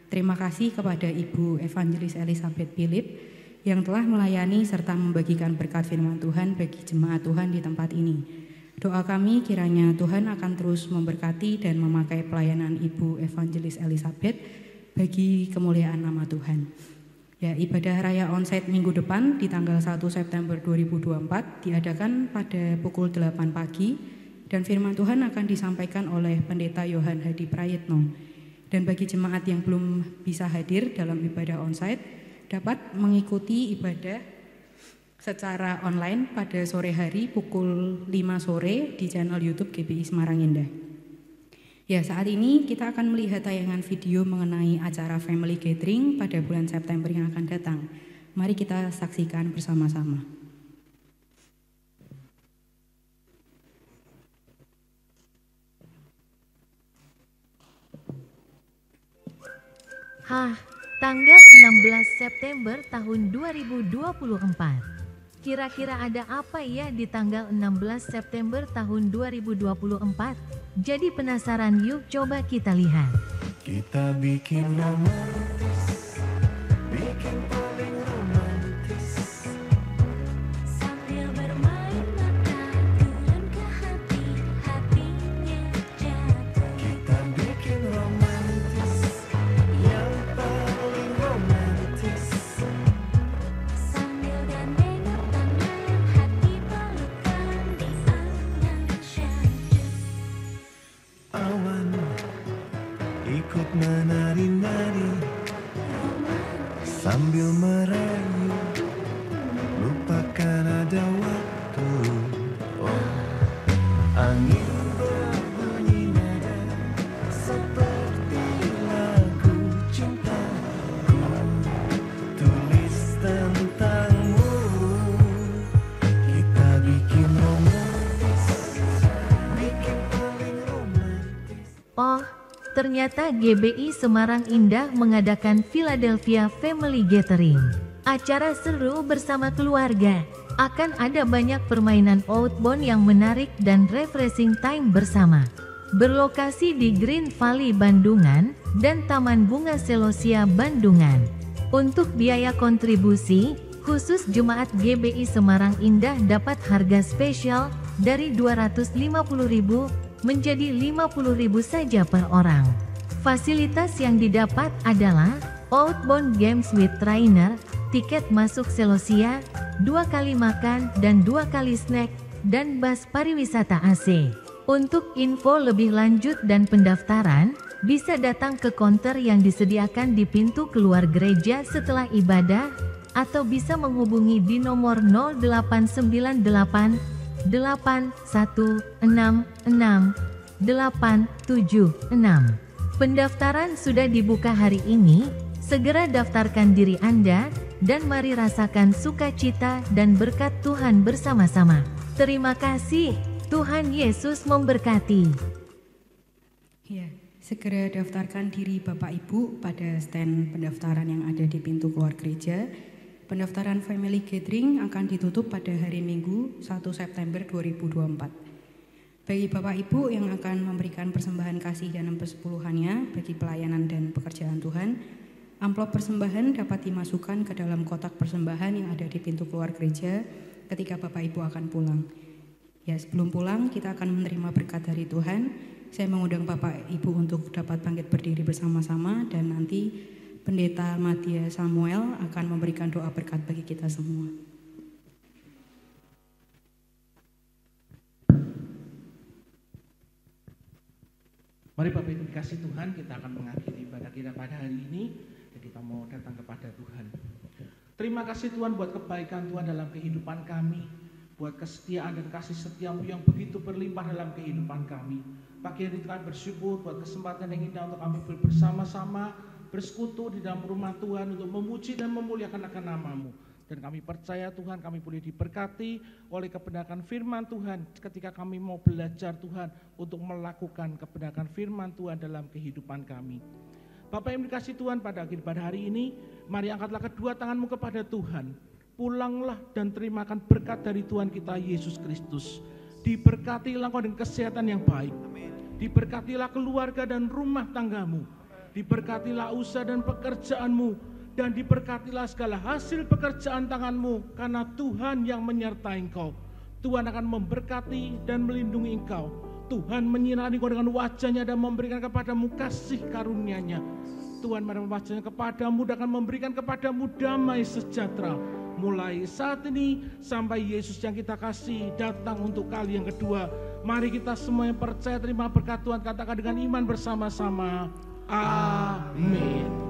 terima kasih kepada Ibu Evangelis Elizabeth Philip yang telah melayani serta membagikan berkat firman Tuhan bagi jemaat Tuhan di tempat ini. Doa kami kiranya Tuhan akan terus memberkati dan memakai pelayanan Ibu Evangelis Elizabeth bagi kemuliaan nama Tuhan. Ya, ibadah raya onsite minggu depan di tanggal 1 September 2024 diadakan pada pukul 8 pagi dan firman Tuhan akan disampaikan oleh Pendeta Yohan Hadi Prayitno. Dan bagi jemaat yang belum bisa hadir dalam ibadah onsite dapat mengikuti ibadah secara online pada sore hari pukul 5 sore di channel YouTube GBI Semarang Indah. Ya, saat ini kita akan melihat tayangan video mengenai acara Family Gathering pada bulan September yang akan datang. Mari kita saksikan bersama-sama. Tanggal 16 September tahun 2024. Kira-kira ada apa ya di tanggal 16 September tahun 2024? Jadi penasaran, yuk coba kita lihat. Kita bikin romantis, bikin paling romantis. Sambil bermain mata, turun ke hati, hatinya jatuh. Kita bikin romantis, yang paling romantis. Sambil gandeng tangan, hati pelukan di angan syahdu. Awan ikut menari-nari sambil merayu, lupakan ada waktu. Oh, angin berbunyi nada seperti lagu cintaku, tulis tentangmu. Kita bikin romantis, bikin paling romantis. Oh, ternyata GBI Semarang Indah mengadakan Philadelphia Family Gathering. Acara seru bersama keluarga. Akan ada banyak permainan outbound yang menarik dan refreshing time bersama. Berlokasi di Green Valley Bandungan dan Taman Bunga Selosia Bandungan. Untuk biaya kontribusi, khusus jemaat GBI Semarang Indah dapat harga spesial dari 250.000 menjadi 50.000 saja per orang. Fasilitas yang didapat adalah outbound games with trainer, tiket masuk Selosia, 2 kali makan dan 2 kali snack, dan bus pariwisata AC. Untuk info lebih lanjut dan pendaftaran, bisa datang ke konter yang disediakan di pintu keluar gereja setelah ibadah, atau bisa menghubungi di nomor 0898 8166 876. Pendaftaran sudah dibuka hari ini, segera daftarkan diri Anda, dan mari rasakan sukacita dan berkat Tuhan bersama-sama. Terima kasih, Tuhan Yesus memberkati. Ya, segera daftarkan diri Bapak Ibu pada stand pendaftaran yang ada di pintu keluar gereja. Pendaftaran Family Gathering akan ditutup pada hari Minggu 1 September 2024. Bagi Bapak Ibu yang akan memberikan persembahan kasih dan persepuluhannya bagi pelayanan dan pekerjaan Tuhan, amplop persembahan dapat dimasukkan ke dalam kotak persembahan yang ada di pintu keluar gereja ketika Bapak Ibu akan pulang. Ya, sebelum pulang kita akan menerima berkat dari Tuhan. Saya mengundang Bapak Ibu untuk dapat bangkit berdiri bersama-sama, dan nanti Pendeta Matia Samuel akan memberikan doa berkat bagi kita semua. Mari Bapak Ibu dikasih Tuhan, kita akan mengakhiri ibadah kita pada hari ini, dan kita mau datang kepada Tuhan. Terima kasih Tuhan buat kebaikan Tuhan dalam kehidupan kami, buat kesetiaan dan kasih setiamu yang begitu berlimpah dalam kehidupan kami. Pagi hari ini kami bersyukur buat kesempatan yang indah untuk kami bersama-sama bersekutu di dalam rumah Tuhan untuk memuji dan memuliakan akan nama-Mu. Dan kami percaya Tuhan, kami boleh diberkati oleh kebenaran firman Tuhan ketika kami mau belajar Tuhan untuk melakukan kebenaran firman Tuhan dalam kehidupan kami. Bapak yang dikasih Tuhan, pada hari ini, mari angkatlah kedua tanganmu kepada Tuhan. Pulanglah dan terimakan berkat dari Tuhan kita Yesus Kristus. Diberkatilah kau dengan kesehatan yang baik. Diberkatilah keluarga dan rumah tanggamu. Diberkatilah usaha dan pekerjaanmu, dan diberkatilah segala hasil pekerjaan tanganmu, karena Tuhan yang menyertai engkau. Tuhan akan memberkati dan melindungi engkau. Tuhan menyinari engkau dengan wajahnya dan memberikan kepadamu kasih karunia-Nya. Tuhan menaruh wajahnya kepadamu dan akan memberikan kepadamu damai sejahtera. Mulai saat ini sampai Yesus yang kita kasih datang untuk kali yang kedua. Mari kita semua yang percaya terima berkat Tuhan, katakan dengan iman bersama-sama. Amin.